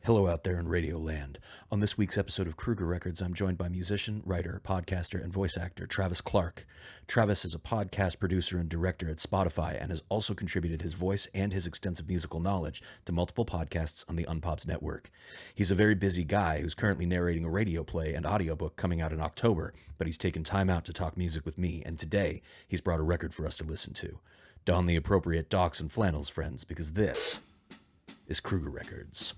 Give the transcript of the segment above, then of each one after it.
Hello out there in Radio Land. On this week's episode of Kruegerecords, I'm joined by musician, writer, podcaster, and voice actor Travis Clark. Travis is a podcast producer and director at Spotify and has also contributed his voice and his extensive musical knowledge to multiple podcasts on the Unpops network. He's a very busy guy who's currently narrating a radio play and audiobook coming out in October, but he's taken time out to talk music with me, and today he's brought a record for us to listen to. Don the appropriate docks and flannels, friends, because this is Kruegerecords.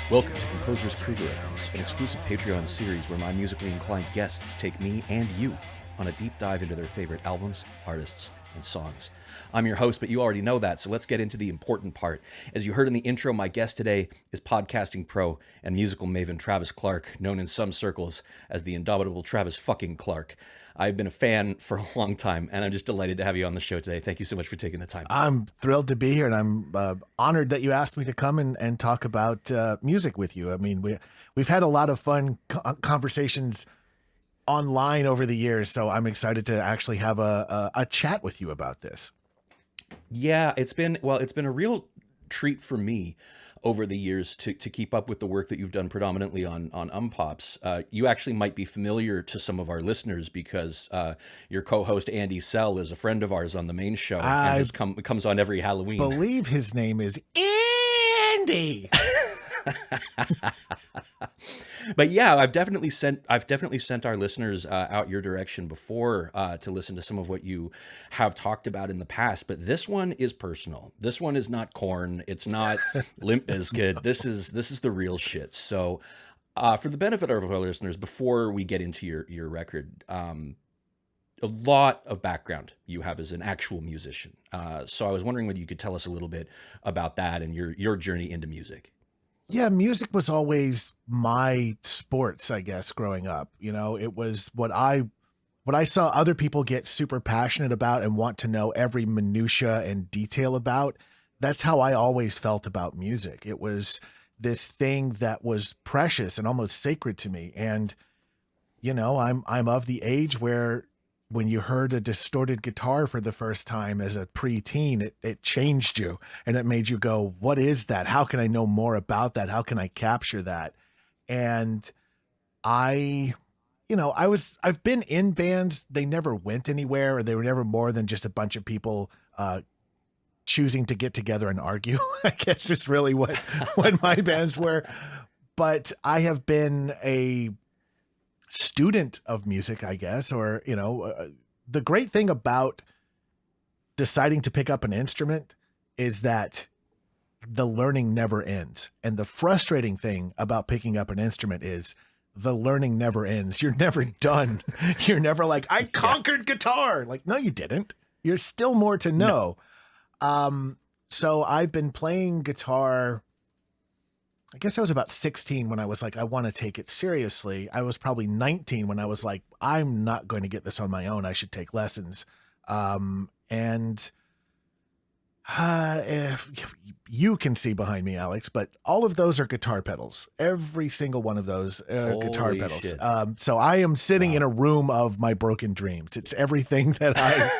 Welcome to Composer's Kruegerecords, an exclusive Patreon series where my musically inclined guests take me and you on a deep dive into their favorite albums, artists, and songs. I'm your host, but you already know that, so let's get into the important part. As you heard in the intro, my guest today is podcasting pro and musical maven Travis Clark, known in some circles as the indomitable Travis fucking Clark. I've been a fan for a long time, and I'm just delighted to have you on the show today. Thank you so much for taking the time. I'm thrilled to be here, and I'm honored that you asked me to come and talk about music with you. I mean, we've had a lot of fun conversations online over the years, so I'm excited to actually have a chat with you about this. Yeah, it's been a real treat for me over the years to keep up with the work that you've done predominantly on Unpops. You actually might be familiar to some of our listeners because your co-host Andy Sell is a friend of ours on the main show and comes on every Halloween. I believe his name is Andy. But yeah, I've definitely sent our listeners out your direction before to listen to some of what you have talked about in the past. But this one is personal. This one is not Korn. It's not Limp Bizkit. No. This is the real shit. So for the benefit of our listeners, before we get into your record, a lot of background you have as an actual musician. So I was wondering whether you could tell us a little bit about that and your journey into music. Yeah, music was always my sports, I guess, growing up. You know, it was what I saw other people get super passionate about and want to know every minutia and detail about. That's how I always felt about music. It was this thing that was precious and almost sacred to me. And, you know, I'm of the age where when you heard a distorted guitar for the first time as a preteen, it changed you and it made you go, what is that? How can I know more about that? How can I capture that? And I've been in bands. They never went anywhere, or they were never more than just a bunch of people choosing to get together and argue. I guess is really what my bands were. But I have been a student of music, I guess, or, you know, the great thing about deciding to pick up an instrument is that the learning never ends. And the frustrating thing about picking up an instrument is the learning never ends. You're never done. You're never like, I conquered guitar. Like, no, you didn't. You're still more to know. No. So I've been playing guitar. I guess I was about 16 when I was like, I want to take it seriously. I was probably 19 when I was like, I'm not going to get this on my own. I should take lessons. You can see behind me, Alex, but all of those are guitar pedals. Every single one of those are guitar pedals. Shit. So I am sitting in a room of my broken dreams. It's everything that I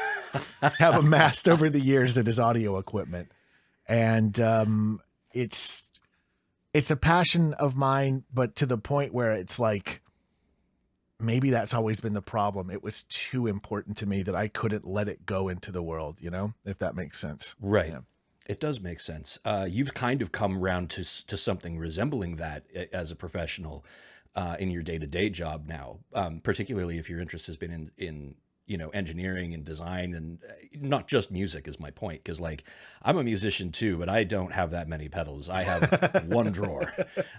have amassed over the years that is audio equipment. And it's a passion of mine, but to the point where it's like, maybe that's always been the problem. It was too important to me that I couldn't let it go into the world, you know, if that makes sense. Right. Yeah. It does make sense. You've kind of come around to something resembling that as a professional in your day-to-day job now, particularly if your interest has been in you know, engineering and design, and not just music is my point. Cause like, I'm a musician too, but I don't have that many pedals. I have one drawer.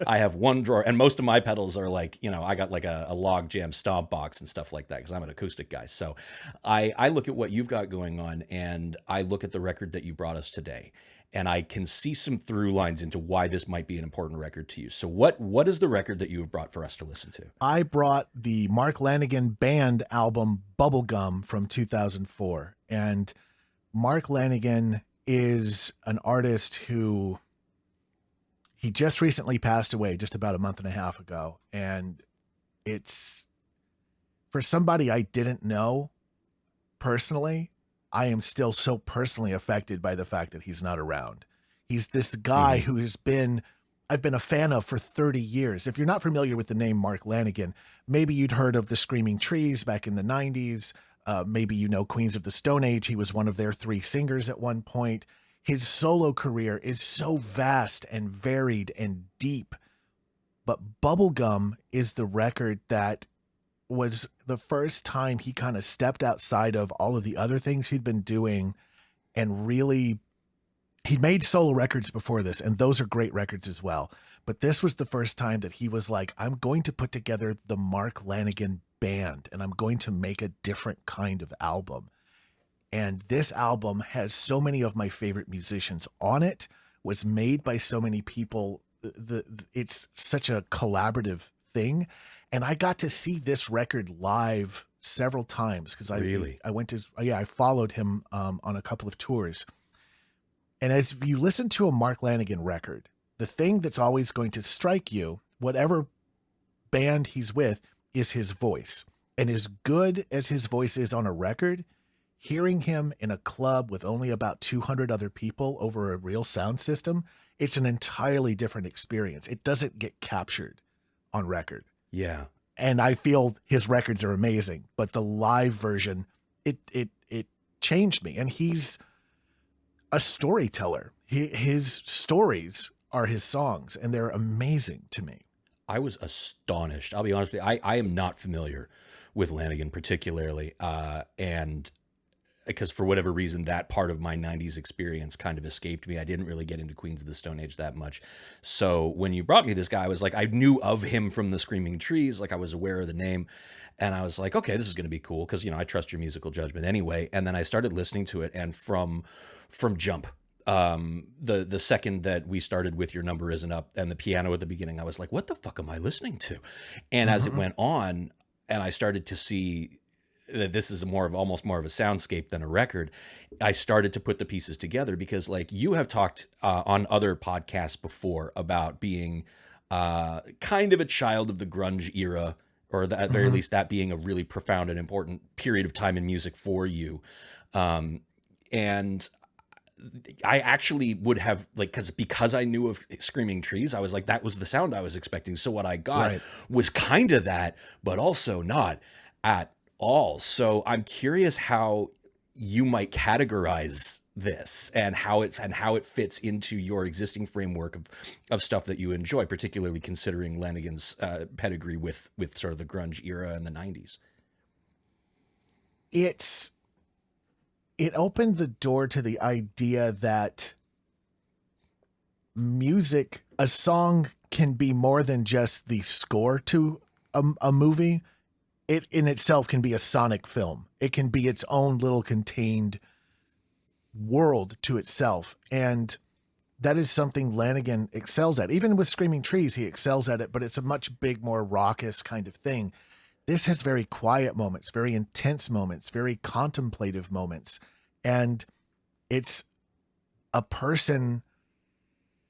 And most of my pedals are like, you know, I got like a log jam stomp box and stuff like that, cause I'm an acoustic guy. So I look at what you've got going on, and I look at the record that you brought us today. and I can see some through lines into why this might be an important record to you. So what is the record that you have brought for us to listen to? I brought the Mark Lanegan band album Bubblegum from 2004. And Mark Lanegan is an artist who he just recently passed away just about a month and a half ago. And it's for somebody I didn't know personally, I am still so personally affected by the fact that he's not around. He's this guy who I've been a fan of for 30 years. If you're not familiar with the name Mark Lanegan, maybe you'd heard of the Screaming Trees back in the 90s. Maybe you know Queens of the Stone Age. He was one of their 3 singers at one point. His solo career is so vast and varied and deep. But Bubblegum is the record that was the first time he kind of stepped outside of all of the other things he'd been doing and really, he'd made solo records before this, and those are great records as well. But this was the first time that he was like, I'm going to put together the Mark Lanegan band and I'm going to make a different kind of album. And this album has so many of my favorite musicians on it, was made by so many people. It's such a collaborative thing. And I got to see this record live several times because I followed him on a couple of tours. And as you listen to a Mark Lanegan record, the thing that's always going to strike you, whatever band he's with, is his voice. And as good as his voice is on a record, hearing him in a club with only about 200 other people over a real sound system, it's an entirely different experience. It doesn't get captured on record. Yeah. And I feel his records are amazing, but the live version, it changed me. And he's a storyteller. His stories are his songs, and they're amazing to me. I was astonished. I'll be honest with you. I am not familiar with Lanegan particularly. And because for whatever reason, that part of my 90s experience kind of escaped me. I didn't really get into Queens of the Stone Age that much. So when you brought me this guy, I was like, I knew of him from the Screaming Trees. Like I was aware of the name. And I was like, okay, this is going to be cool. Cause I trust your musical judgment anyway. And then I started listening to it. And from jump, the second that we started with Your Number Isn't Up and the piano at the beginning, I was like, what the fuck am I listening to? And as it went on and I started to see that this is almost more of a soundscape than a record, I started to put the pieces together because like you have talked on other podcasts before about being kind of a child of the grunge era, or at very least that being a really profound and important period of time in music for you. And I actually would have because I knew of Screaming Trees, I was like, that was the sound I was expecting. So what I got was kind of that, but also not at all. So I'm curious how you might categorize this and how it fits into your existing framework of stuff that you enjoy, particularly considering Lanegan's pedigree with sort of the grunge era in the 90s. It opened the door to the idea that music, a song can be more than just the score to a movie. It in itself can be a sonic film. It can be its own little contained world to itself. And that is something Lanegan excels at. Even with Screaming Trees, he excels at it, but it's a much more raucous kind of thing. This has very quiet moments, very intense moments, very contemplative moments. And it's a person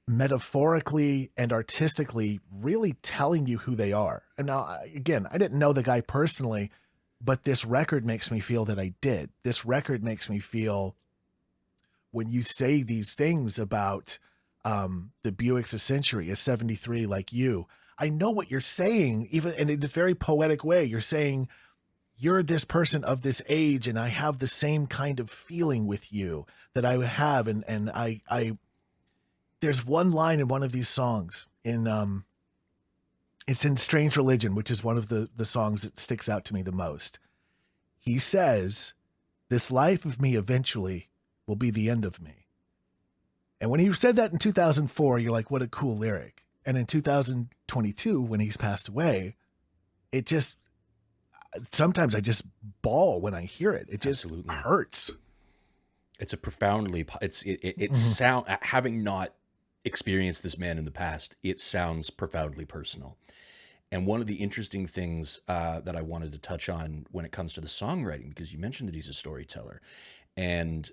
metaphorically and artistically really telling you who they are. And now, again, I didn't know the guy personally, but this record makes me feel that I did. This record makes me feel when you say these things about the Buicks of Century, a 73 like you, I know what you're saying, even in this very poetic way. You're saying, you're this person of this age, and I have the same kind of feeling with you that I would have. And I there's one line in one of these songs it's in Strange Religion, which is one of the songs that sticks out to me the most. He says, this life of me eventually will be the end of me. And when he said that in 2004, you're like, what a cool lyric. And in 2022, when he's passed away, it just, sometimes I just bawl when I hear it. It just hurts. It's a profoundly, it Mhm. sound, having not experienced this man in the past, it sounds profoundly personal. And one of the interesting things that I wanted to touch on when it comes to the songwriting, because you mentioned that he's a storyteller, and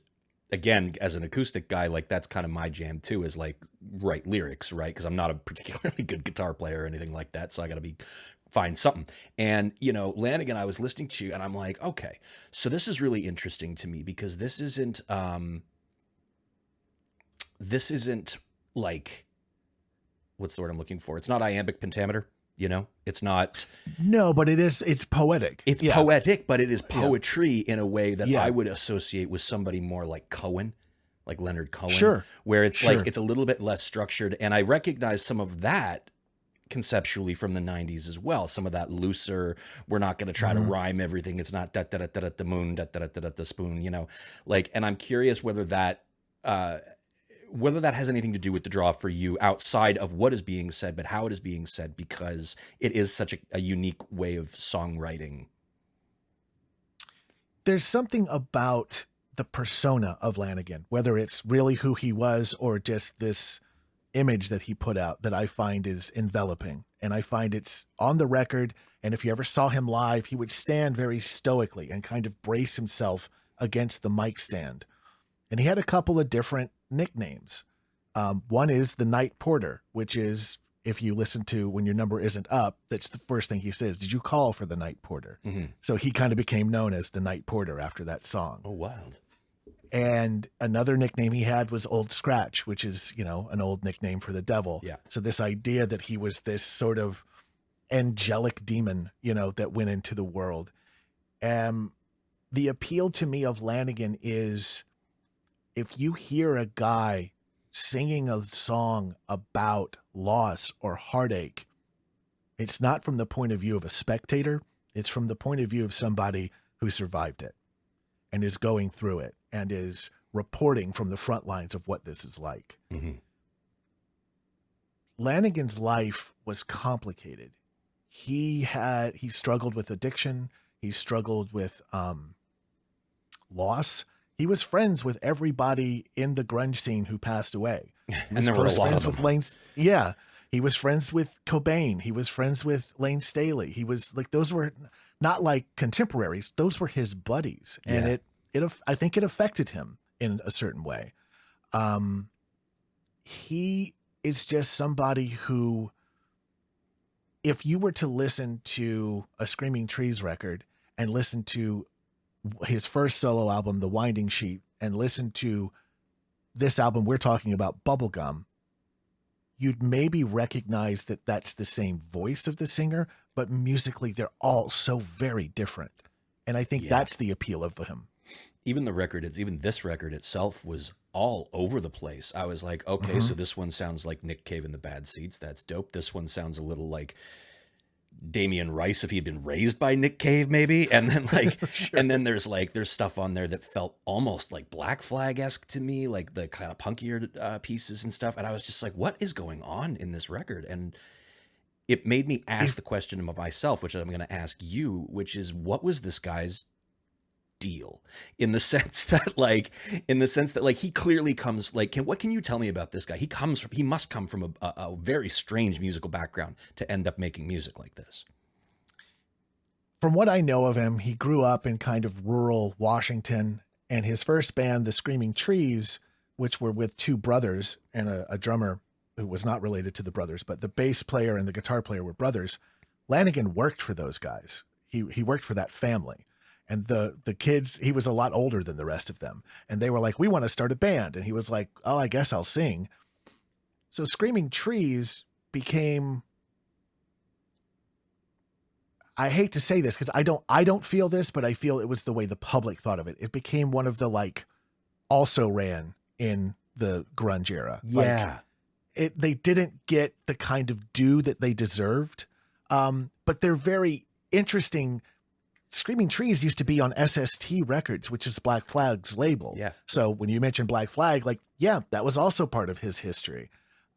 again, as an acoustic guy, like that's kind of my jam too, is like write lyrics, right? Because I'm not a particularly good guitar player or anything like that, so I got to find something. And Lanegan, I was listening to, and I'm like, okay, so this is really interesting to me because this isn't like, what's the word I'm looking for? It's not iambic pentameter. It's not. No, but it's poetic. It's poetic, but it is Yeah. poetry in a way that Yeah. I would associate with somebody more like Cohen, like Leonard Cohen, Sure. where it's Sure. like it's a little bit less structured. And I recognize some of that conceptually from the 90s as well. Some of that looser, we're not going to try to rhyme everything. It's not da da da da da the moon, da da da da the spoon, like, and I'm curious whether that has anything to do with the draw for you outside of what is being said, but how it is being said, because it is such a unique way of songwriting. There's something about the persona of Lanegan, whether it's really who he was or just this image that he put out, that I find is enveloping. And I find it's on the record. And if you ever saw him live, he would stand very stoically and kind of brace himself against the mic stand. And he had a couple of different nicknames. One is the Night Porter, which is, if you listen to When Your Number Isn't Up, that's the first thing he says. Did you call for the Night Porter? Mm-hmm. So he kind of became known as the Night Porter after that song. Oh, wild. And another nickname he had was Old Scratch, which is, an old nickname for the devil. Yeah. So this idea that he was this sort of angelic demon, that went into the world. The appeal to me of Lanegan is, if you hear a guy singing a song about loss or heartache, it's not from the point of view of a spectator. It's from the point of view of somebody who survived it and is going through it and is reporting from the front lines of what this is like. Mm-hmm. Lanegan's life was complicated. He struggled with addiction. He struggled with loss. He was friends with everybody in the grunge scene who passed away. And there were a lot of them. He was friends with Cobain. He was friends with Lane Staley. He was like, those were not like contemporaries. Those were his buddies. And I think it affected him in a certain way. He is just somebody who, if you were to listen to a Screaming Trees record and listen to his first solo album, The Winding Sheet, and listen to this album we're talking about, Bubblegum, you'd maybe recognize that that's the same voice of the singer, but musically they're all so very different. And I think that's the appeal of him. Even this record itself was all over the place. I was like, okay, so this one sounds like Nick Cave and the Bad Seeds. That's dope. This one sounds a little like Damian Rice if he had been raised by Nick Cave, maybe. And then Sure. and then there's stuff on there that felt almost like Black Flag-esque to me, like the kind of punkier pieces and stuff. And I was just like, what is going on in this record? And it made me ask the question of myself, which I'm going to ask you, which is, what was this guy's deal? In the sense that he clearly comes, what can you tell me about this guy? He must come from a very strange musical background to end up making music like this. From what I know of him, he grew up in kind of rural Washington, and his first band, the Screaming Trees, which were with two brothers and a drummer who was not related to the brothers, but the bass player and the guitar player were brothers. Lanegan worked for those guys. He worked for that family. And the kids, he was a lot older than the rest of them. And they were like, we want to start a band. And he was like, oh, I guess I'll sing. So Screaming Trees became, I hate to say this because I don't feel this, but I feel it was the way the public thought of it. It became one of the also ran in the grunge era. Yeah. They didn't get the kind of due that they deserved. But they're very interesting. Screaming Trees used to be on SST Records, which is Black Flag's label. Yeah. So when you mention Black Flag, that was also part of his history.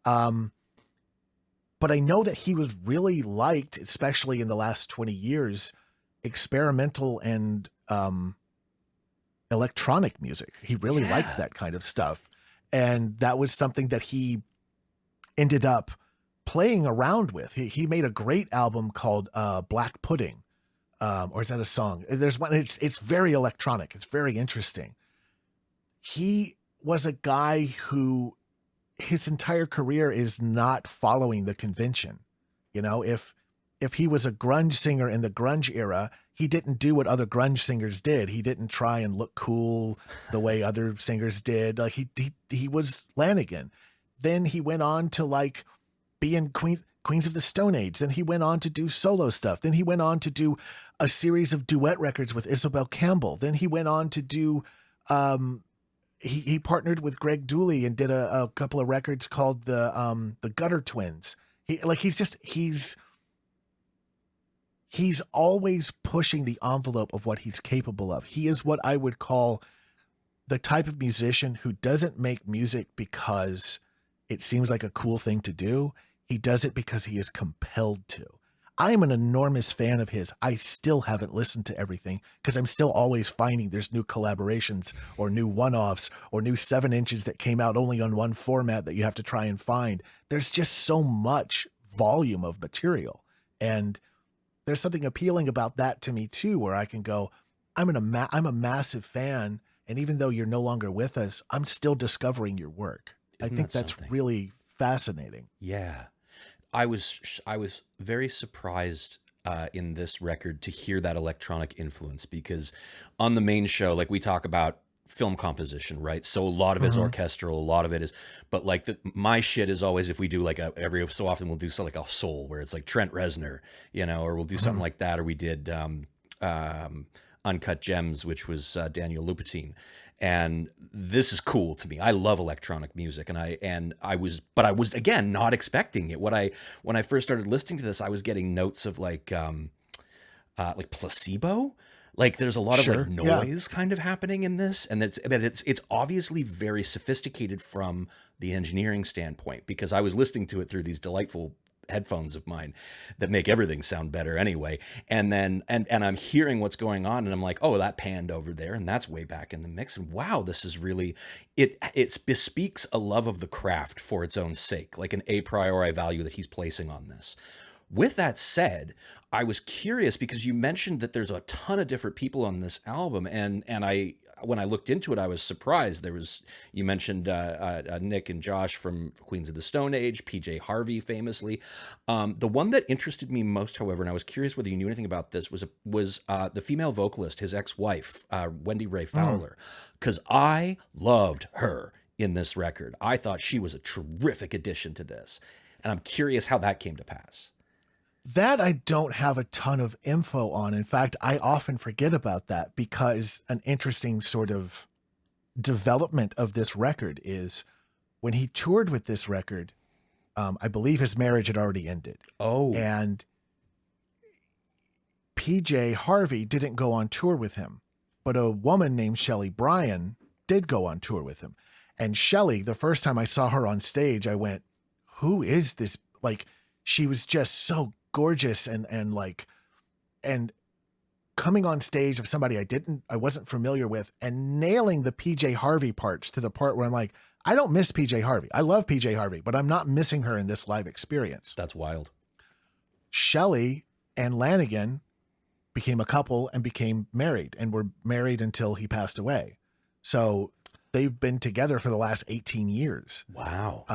But I know that he was really liked, especially in the last 20 years, experimental and electronic music. He really liked that kind of stuff. And that was something that he ended up playing around with. He made a great album called Black Pudding. Or is that a song? There's one, it's very electronic. It's very interesting. He was a guy who his entire career is not following the convention. You know, if he was a grunge singer in the grunge era, he didn't do what other grunge singers did. He didn't try and look cool the way other singers did. Like he was Lanegan. Then he went on to like be in Queens of the Stone Age. Then he went on to do solo stuff. Then he went on to do a series of duet records with Isabel Campbell. Then he went on to do, he partnered with Greg Dooley and did a couple of records called the Gutter Twins. He's always pushing the envelope of what he's capable of. He is what I would call the type of musician who doesn't make music because it seems like a cool thing to do. He does it because he is compelled to. I am an enormous fan of his. I still haven't listened to everything because I'm still always finding there's new collaborations or new one-offs or new 7 inches that came out only on one format that you have to try and find. There's just so much volume of material. And there's something appealing about that to me too, where I can go, I'm a massive fan. And even though you're no longer with us, I'm still discovering your work. I think that's really fascinating. Yeah. I was very surprised in this record to hear that electronic influence, because on the main show, like, we talk about film composition, right? So a lot of it's orchestral, a lot of it is, but like my shit is always, if we do like every so often we'll do something like a soul where it's like Trent Reznor, you know, or we'll do something like that, or we did Uncut Gems, which was Daniel Lopatin. And this is cool to me. I love electronic music, and I was again not expecting it. When I first started listening to this, I was getting notes of like Placebo. Like, there's a lot of like noise kind of happening in this, and it's obviously very sophisticated from the engineering standpoint, because I was listening to it through these delightful headphones of mine that make everything sound better anyway. And then, and I'm hearing what's going on, and I'm like, oh, that panned over there, and that's way back in the mix. And wow, this is really, it bespeaks a love of the craft for its own sake, like an a priori value that he's placing on this. With that said, I was curious because you mentioned that there's a ton of different people on this album, and when I looked into it, I was surprised. You mentioned Nick and Josh from Queens of the Stone Age, PJ Harvey famously. The one that interested me most, however, and I was curious whether you knew anything about this, was the female vocalist, his ex-wife, Wendy Ray Fowler, because I loved her in this record. I thought she was a terrific addition to this, and I'm curious how that came to pass. That I don't have a ton of info on. In fact, I often forget about that, because an interesting sort of development of this record is when he toured with this record, I believe his marriage had already ended. Oh. And PJ Harvey didn't go on tour with him, but a woman named Shelley Bryan did go on tour with him. And Shelley, the first time I saw her on stage, I went, who is this? Like, she was just so gorgeous and coming on stage of somebody I wasn't familiar with, and nailing the PJ Harvey parts to the part where I'm like, I don't miss PJ Harvey. I love PJ Harvey, but I'm not missing her in this live experience. That's wild. Shelley and Lanegan became a couple and became married, and were married until he passed away. So they've been together for the last 18 years. Wow.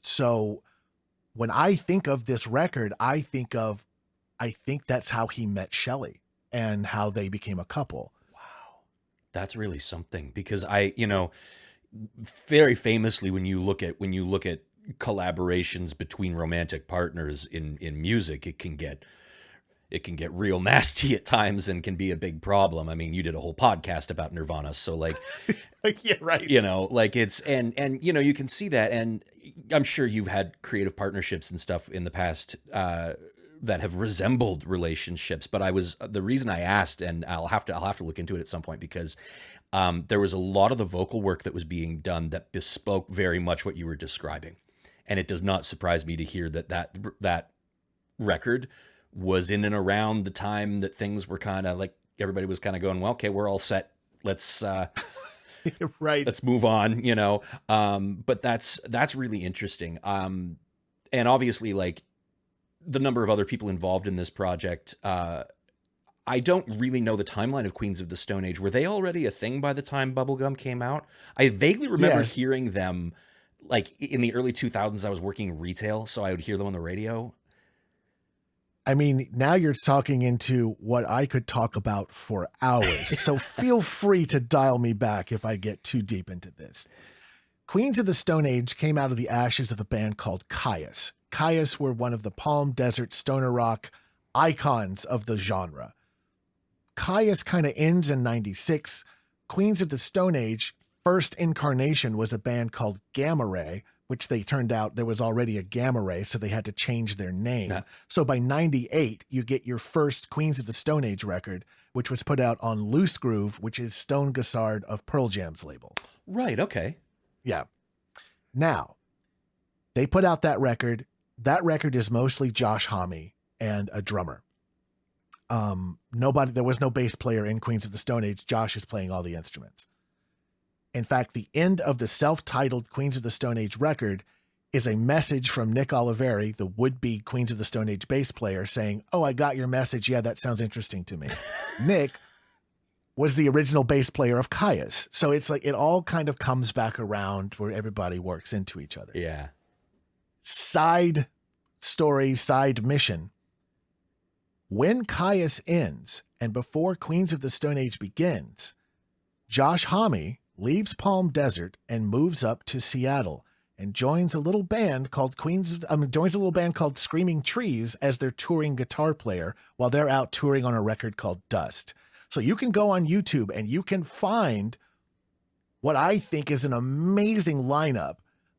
So when I think of this record, I think that's how he met Shelley and how they became a couple. Wow. That's really something, because very famously, when you look at collaborations between romantic partners in music, it can get real nasty at times and can be a big problem. I mean, you did a whole podcast about Nirvana, so like, yeah, right. Like it's, and you can see that, and I'm sure you've had creative partnerships and stuff in the past that have resembled relationships. But the reason I asked, and I'll have to look into it at some point, because there was a lot of the vocal work that was being done that bespoke very much what you were describing, and it does not surprise me to hear that record was in and around the time that things were kind of like, everybody was kind of going, well, okay, we're all set Let's Right. let's move on, you know. But that's really interesting. And obviously, like, the number of other people involved in this project, I don't really know the timeline of Queens of the Stone Age. Were they already a thing by the time Bubblegum came out? I vaguely remember Yes. hearing them, like, in the early 2000s. I was working retail, so I would hear them on the radio. I mean, now you're talking into what I could talk about for hours. So feel free to dial me back if I get too deep into this. Queens of the Stone Age came out of the ashes of a band called Caius. Caius were one of the Palm Desert stoner rock icons of the genre. Caius kind of ends in 96. Queens of the Stone Age, first incarnation was a band called Gamma Ray, which they turned out there was already a Gamma Ray, so they had to change their name. So by 98, you get your first Queens of the Stone Age record, which was put out on Loose Groove, which is Stone Gossard of Pearl Jam's label. Right, okay. Yeah. Now, they put out that record. That record is mostly Josh Homme and a drummer. There was no bass player in Queens of the Stone Age. Josh is playing all the instruments. In fact, the end of the self-titled Queens of the Stone Age record is a message from Nick Oliveri, the would-be Queens of the Stone Age bass player, saying, "Oh, I got your message. Yeah, that sounds interesting to me." Nick was the original bass player of Caius. So it's like it all kind of comes back around where everybody works into each other. Yeah. Side story, side mission. When Caius ends and before Queens of the Stone Age begins, Josh Homme leaves Palm Desert and moves up to Seattle and joins a little band called Screaming Trees as their touring guitar player while they're out touring on a record called Dust. So you can go on YouTube and you can find what I think is an amazing lineup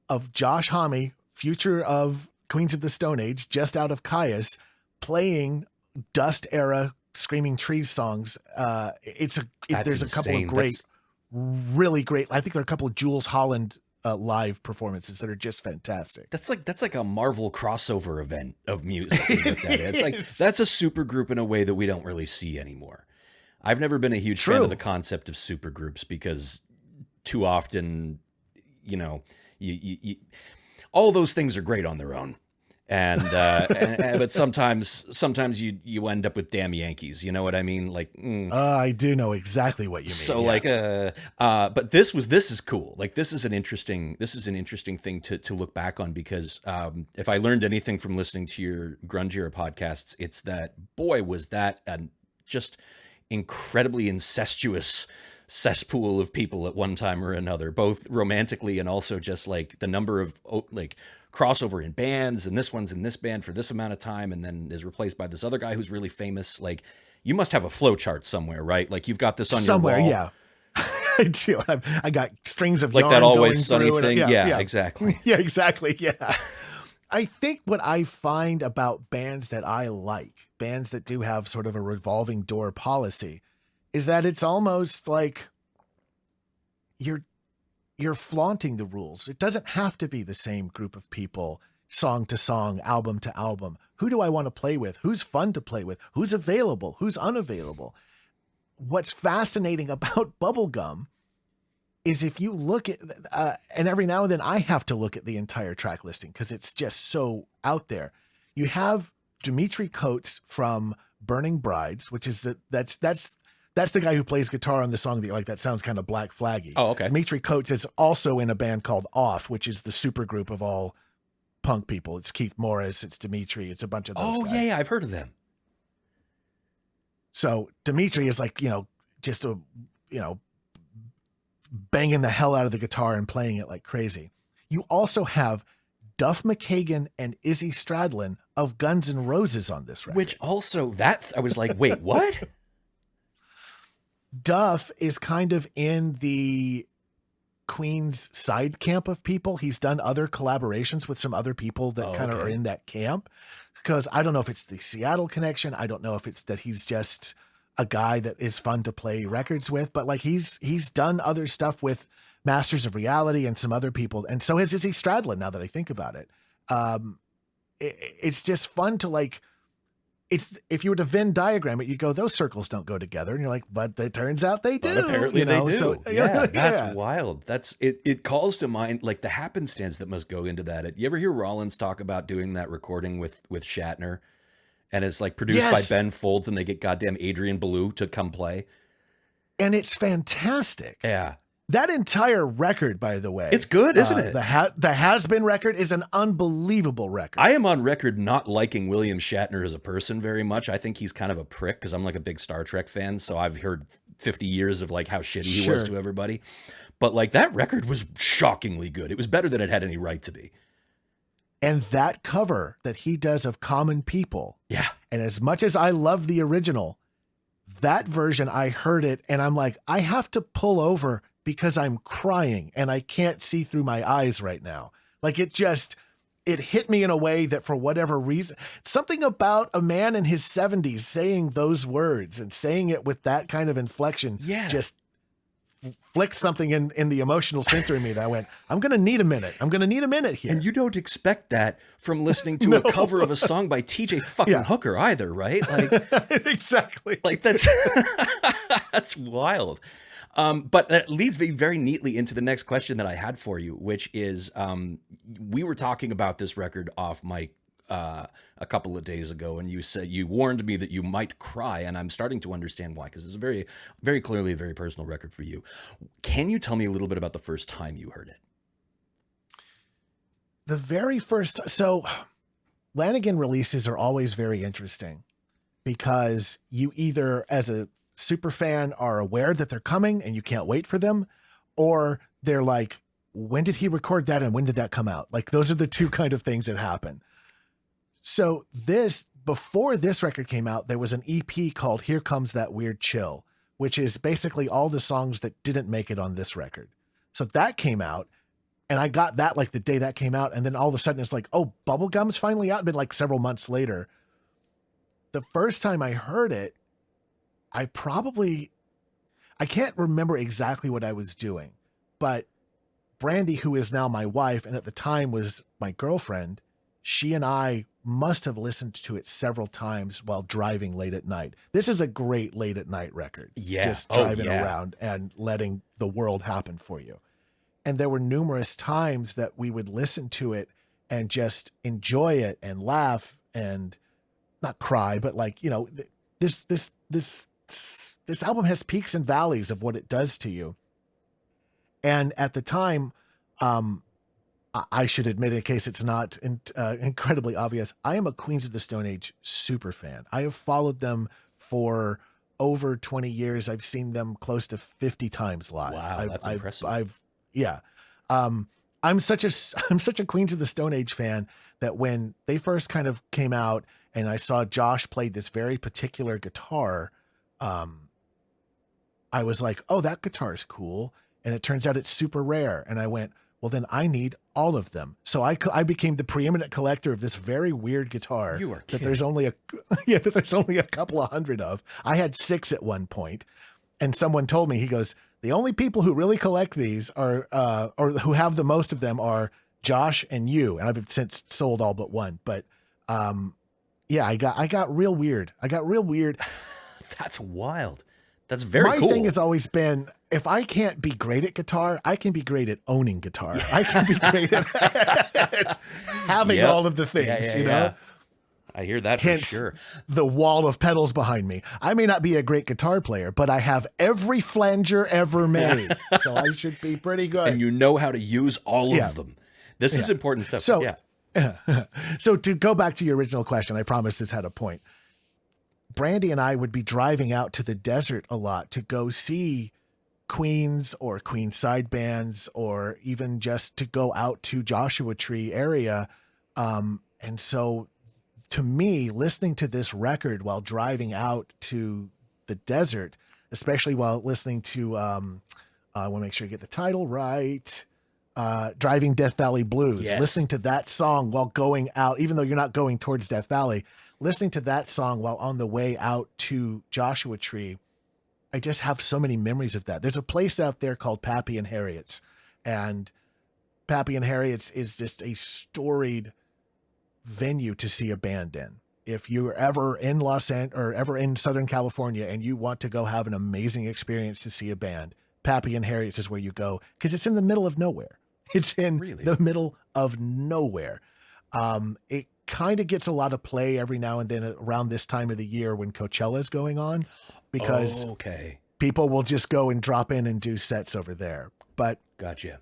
of Josh Homme, future of Queens of the Stone Age, just out of Caius, playing Dust era Screaming Trees songs. There's a couple of great, really great. I think there are a couple of Jules Holland live performances that are just fantastic. That's like a Marvel crossover event of music. It's like that's a super group in a way that we don't really see anymore. I've never been a huge fan of the concept of super groups because too often, you know, you all those things are great on their own. But sometimes you end up with damn Yankees. You know what I mean? Like, I do know exactly what you mean. So but this is cool. Like, this is an interesting thing to look back on because if I learned anything from listening to your grunge era podcasts, it's that, boy, was that just incredibly incestuous cesspool of people at one time or another, both romantically and also just like the number of like crossover in bands, and this one's in this band for this amount of time and then is replaced by this other guy who's really famous. Like, you must have a flow chart somewhere, right? Like, you've got this on somewhere, your wall. Yeah. I do. I got strings of like yarn that Always Sunny thing. And, yeah, exactly. Yeah, exactly. Yeah. I think what I find about bands that I like, bands that do have sort of a revolving door policy, is that it's almost like you're flaunting the rules. It doesn't have to be the same group of people, song to song, album to album. Who do I want to play with? Who's fun to play with? Who's available? Who's unavailable? What's fascinating about Bubblegum is if you look at, and every now and then I have to look at the entire track listing because it's just so out there. You have Dimitri Coates from Burning Brides, which is that's the guy who plays guitar on the song that you're like, that sounds kind of Black Flaggy. Oh, okay. Dimitri Coates is also in a band called Off, which is the super group of all punk people. It's Keith Morris, it's Dimitri, it's a bunch of those guys. Yeah, I've heard of them. So Dimitri is like, just banging the hell out of the guitar and playing it like crazy. You also have Duff McKagan and Izzy Stradlin of Guns N' Roses on this record. Which also, I was like, wait, what? Duff is kind of in the Queen's side camp of people. He's done other collaborations with some other people that kind of are in that camp. Because I don't know if it's the Seattle connection. I don't know if it's that he's just a guy that is fun to play records with, but like he's done other stuff with Masters of Reality and some other people. And so has Izzy Stradlin, now that I think about it. It's just fun to like, it's, if you were to Venn diagram it, you go, those circles don't go together. And you're like, but it turns out they do. But apparently they do. So, yeah, that's wild. That's it. It calls to mind like the happenstance that must go into that. You ever hear Rollins talk about doing that recording with Shatner? And it's like produced by Ben Folds, and they get goddamn Adrian Belew to come play. And it's fantastic. Yeah. That entire record, by the way. It's good, isn't it? The Has Been record is an unbelievable record. I am on record not liking William Shatner as a person very much. I think he's kind of a prick because I'm like a big Star Trek fan. So I've heard 50 years of like how shitty he was to everybody. But like that record was shockingly good. It was better than it had any right to be. And that cover that he does of Common People. Yeah. And as much as I love the original, that version, I heard it and I'm like, I have to pull over because I'm crying and I can't see through my eyes right now. Like it hit me in a way that for whatever reason, something about a man in his 70s saying those words and saying it with that kind of inflection just flicked something in the emotional center in me that I went, I'm going to need a minute. I'm going to need a minute here. And you don't expect that from listening to a cover of a song by TJ fucking Hooker either, right? Like exactly. Like that's wild. But that leads me very neatly into the next question that I had for you, which is we were talking about this record off mic a couple of days ago, and you said you warned me that you might cry, and I'm starting to understand why, because it's a very, very clearly a very personal record for you. Can you tell me a little bit about the first time you heard it? The very first, so Lanegan releases are always very interesting because you either, as a super fan, are aware that they're coming and you can't wait for them, or they're like, when did he record that and when did that come out? Like those are the two kind of things that happen. So before this record came out, there was an EP called Here Comes That Weird Chill, which is basically all the songs that didn't make it on this record. So that came out and I got that like the day that came out. And then all of a sudden it's like, oh, Bubblegum's finally out. It'd been like several months later. The first time I heard it, I can't remember exactly what I was doing, but Brandy, who is now my wife and at the time was my girlfriend, she and I must have listened to it several times while driving late at night. This is a great late at night record. Yeah. Just driving around and letting the world happen for you. And there were numerous times that we would listen to it and just enjoy it and laugh and not cry, but like, you know, this album has peaks and valleys of what it does to you. And at the time, I should admit, in case it's not incredibly obvious, I am a Queens of the Stone Age super fan. I have followed them for over 20 years. I've seen them close to 50 times live. Wow, that's impressive. I'm such a Queens of the Stone Age fan that when they first kind of came out and I saw Josh played this very particular guitar, I was like, oh, that guitar is cool. And it turns out it's super rare. And I went, well, then I need all of them. So I became the preeminent collector of this very weird guitar. You are that kidding. there's only a couple of hundred of. I had 6 at one point, and someone told me, he goes, the only people who really collect these are, or who have the most of them are Josh and you. And I've since sold all but one, but yeah, I got real weird. That's wild. That's very cool. My thing has always been, if I can't be great at guitar, I can be great at owning guitar. I can be great at having all of the things, you know? I hear that Hence, for sure. The wall of pedals behind me. I may not be a great guitar player, but I have every flanger ever made. So I should be pretty good. And you know how to use all of them. This is important stuff. So, so to go back to your original question, I promise this had a point. Brandy and I would be driving out to the desert a lot to go see Queens or Queen side bands, or even just to go out to Joshua Tree area. And so to me, listening to this record while driving out to the desert, especially while listening to, I want to make sure you get the title right. Driving Death Valley Blues, listening to that song while going out, even though you're not going towards Death Valley, listening to that song while on the way out to Joshua Tree, I just have so many memories of that. There's a place out there called Pappy and Harriet's, and Pappy and Harriet's is just a storied venue to see a band in. if you're ever in or ever in Southern California and you want to go have an amazing experience to see a band, Pappy and Harriet's is where you go, because it's in the middle of nowhere. It's in the middle of nowhere. It kind of gets a lot of play every now and then around this time of the year when Coachella is going on, because people will just go and drop in and do sets over there. But gotcha.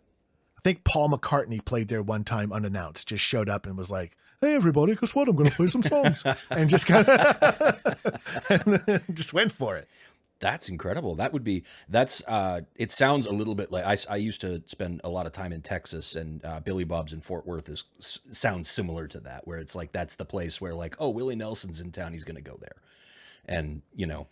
I think Paul McCartney played there one time unannounced, just showed up and was like, "Hey everybody, guess what? I'm going to play some songs," and just kind of just went for it. That's incredible. It sounds a little bit like I used to spend a lot of time in Texas, and Billy Bob's in Fort Worth sounds similar to that, where it's like, that's the place where like, oh, Willie Nelson's in town, he's going to go there. And, you know.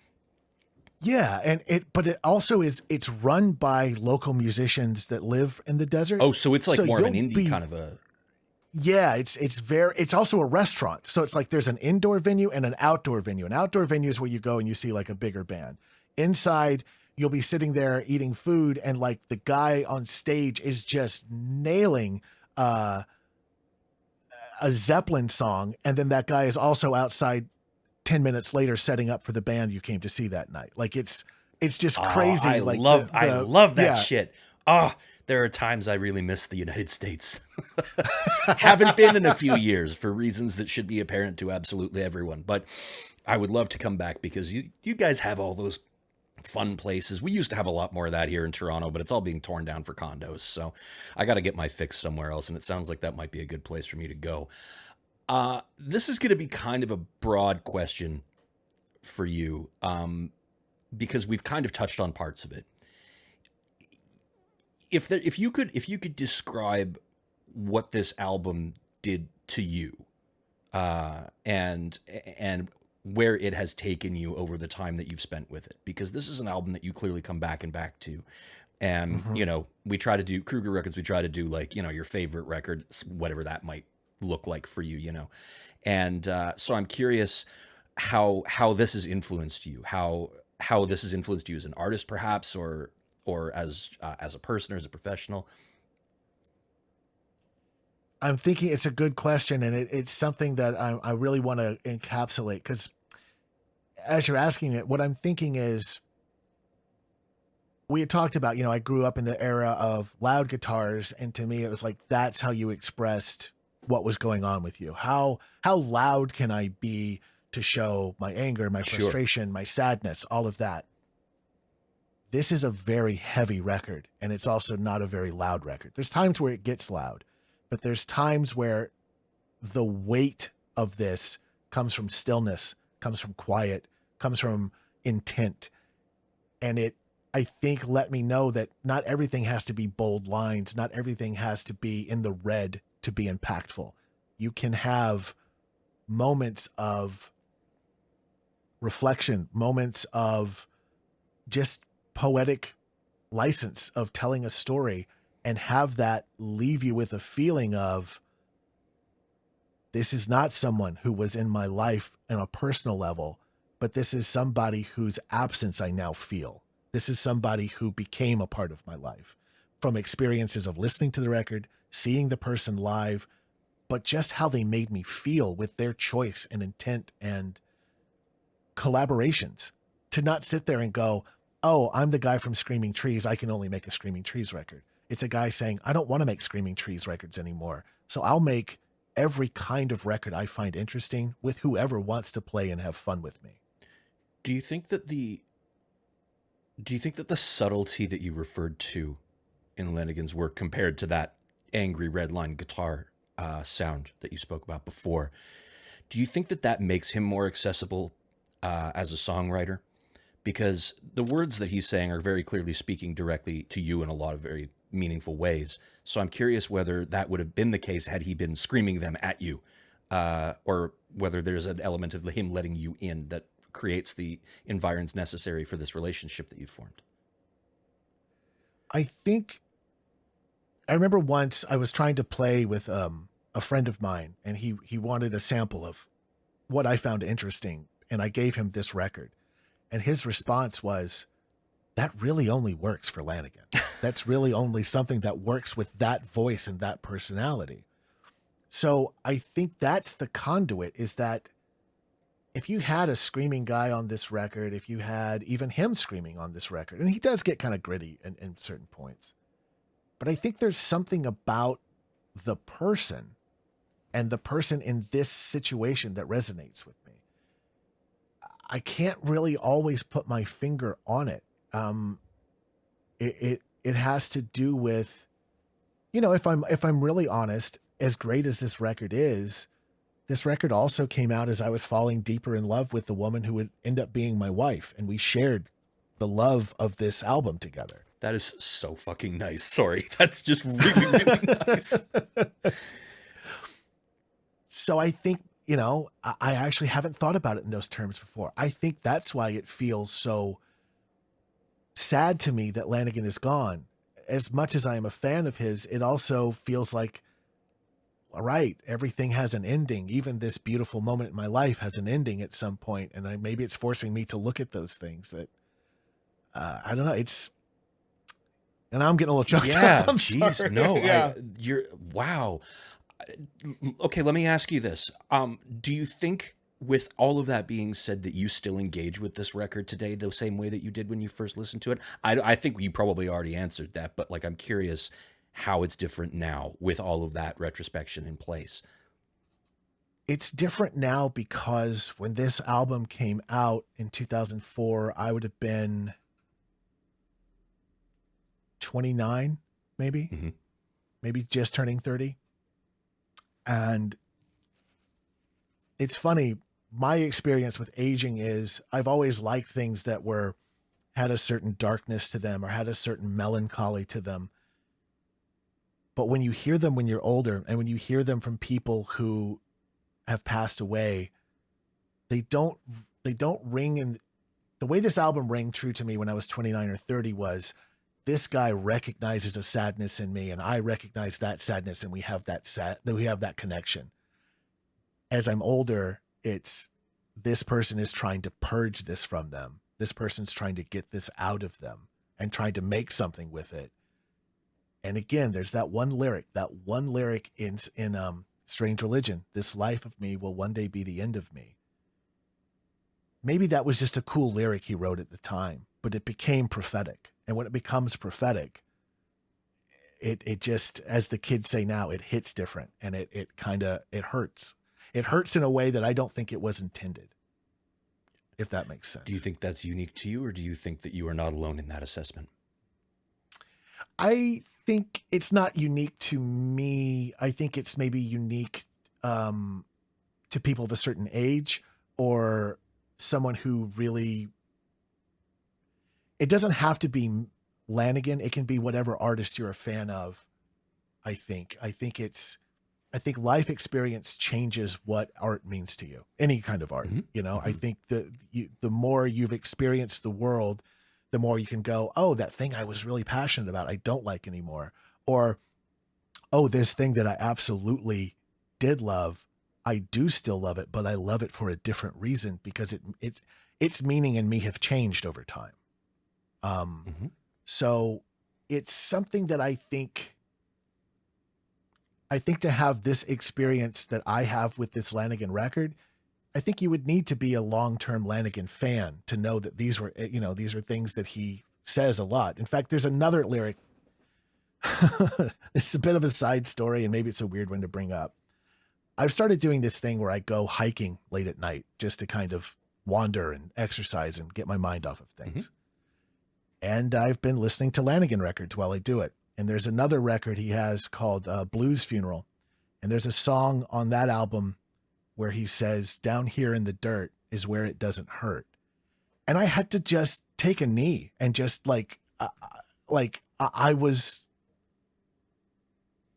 Yeah. But it also it's run by local musicians that live in the desert. Oh, so it's like more of an indie kind of a. Yeah, it's also a restaurant. So it's like there's an indoor venue and an outdoor venue. An outdoor venue is where you go and you see like a bigger band. Inside, you'll be sitting there eating food, and like the guy on stage is just nailing a Zeppelin song, and then that guy is also outside 10 minutes later setting up for the band you came to see that night. Like it's just crazy. I love that shit. There are times I really miss the United States. Haven't been in a few years for reasons that should be apparent to absolutely everyone. But I would love to come back, because you guys have all those fun places. We used to have a lot more of that here in Toronto, but it's all being torn down for condos. So I got to get my fix somewhere else. And it sounds like that might be a good place for me to go. This is going to be kind of a broad question for you, because we've kind of touched on parts of it. If you could describe what this album did to you, and where it has taken you over the time that you've spent with it, because this is an album that you clearly come back to, and you know, we try to do Kruegerecords, we try to do like, you know, your favorite record, whatever that might look like for you, you know, and so I'm curious how this has influenced you, how this has influenced you as an artist, perhaps, or as a person or as a professional. I'm thinking it's a good question, and it's something that I really want to encapsulate, because as you're asking it, what I'm thinking is, we had talked about, you know, I grew up in the era of loud guitars, and to me it was like, that's how you expressed what was going on with you. How loud can I be to show my anger, my frustration, my sadness, all of that. This is a very heavy record, and it's also not a very loud record. There's times where it gets loud, but there's times where the weight of this comes from stillness, comes from quiet, comes from intent. And it, I think, let me know that not everything has to be bold lines. Not everything has to be in the red to be impactful. You can have moments of reflection, moments of just poetic license of telling a story, and have that leave you with a feeling of, this is not someone who was in my life on a personal level, but this is somebody whose absence I now feel. This is somebody who became a part of my life from experiences of listening to the record, seeing the person live, but just how they made me feel with their choice and intent and collaborations. To not sit there and go, oh, I'm the guy from Screaming Trees, I can only make a Screaming Trees record. It's a guy saying, I don't want to make Screaming Trees records anymore, so I'll make every kind of record I find interesting with whoever wants to play and have fun with me. Do you think that the subtlety that you referred to in Lanegan's work, compared to that angry redline guitar sound that you spoke about before, do you think that makes him more accessible as a songwriter? Because the words that he's saying are very clearly speaking directly to you in a lot of very meaningful ways. So I'm curious whether that would have been the case had he been screaming them at you, or whether there's an element of him letting you in that creates the environs necessary for this relationship that you've formed. I think I remember once I was trying to play with a friend of mine, and he wanted a sample of what I found interesting, and I gave him this record, and his response was, that really only works for Lanegan. That's really only something that works with that voice and that personality. So I think that's the conduit, is that if you had a screaming guy on this record, if you had even him screaming on this record, and he does get kind of gritty in certain points, but I think there's something about the person and the person in this situation that resonates with me. I can't really always put my finger on it. It has to do with, if I'm really honest, as great as this record is, this record also came out as I was falling deeper in love with the woman who would end up being my wife, and we shared the love of this album together. That is so fucking nice. Sorry, that's just really, really nice. So I think, I actually haven't thought about it in those terms before. I think that's why it feels so sad to me that Lanegan is gone. As much as I am a fan of his, it also feels like, all right, everything has an ending. Even this beautiful moment in my life has an ending at some point. And maybe it's forcing me to look at those things that, I don't know. And I'm getting a little choked up. Jeez, no, yeah. Wow. Okay, let me ask you this. Do you think, with all of that being said, that you still engage with this record today the same way that you did when you first listened to it? I think you probably already answered that, but I'm curious how it's different now with all of that retrospection in place. It's different now because when this album came out in 2004, I would have been 29, maybe, maybe just turning 30. And it's funny, my experience with aging is I've always liked things that had a certain darkness to them or had a certain melancholy to them. But when you hear them when you're older, and when you hear them from people who have passed away, they don't ring in the way this album rang true to me when I was 29 or 30 was, this guy recognizes a sadness in me and I recognize that sadness, and we have that connection. As I'm older, it's this person is trying to purge this from them. This person's trying to get this out of them and trying to make something with it. And again, there's that one lyric in Strange Religion, this life of me will one day be the end of me. Maybe that was just a cool lyric he wrote at the time, but it became prophetic. And when it becomes prophetic, it just, as the kids say now, it hits different, and it hurts. It hurts in a way that I don't think it was intended, if that makes sense. Do you think that's unique to you, or do you think that you are not alone in that assessment? I think it's not unique to me. I think it's maybe unique to people of a certain age, or someone who really, it doesn't have to be Lanegan. It can be whatever artist you're a fan of. I think life experience changes what art means to you. Any kind of art, I think the more you've experienced the world, the more you can go, oh, that thing I was really passionate about, I don't like anymore. Or, oh, this thing that I absolutely did love, I do still love it, but I love it for a different reason because its meaning and me have changed over time. So it's something that I think to have this experience that I have with this Lanegan record, I think you would need to be a long-term Lanegan fan to know that these are things that he says a lot. In fact, there's another lyric. It's a bit of a side story, and maybe it's a weird one to bring up. I've started doing this thing where I go hiking late at night just to kind of wander and exercise and get my mind off of things. And I've been listening to Lanegan records while I do it. And there's another record he has called Blues Funeral. And there's a song on that album where he says, down here in the dirt is where it doesn't hurt. And I had to just take a knee and just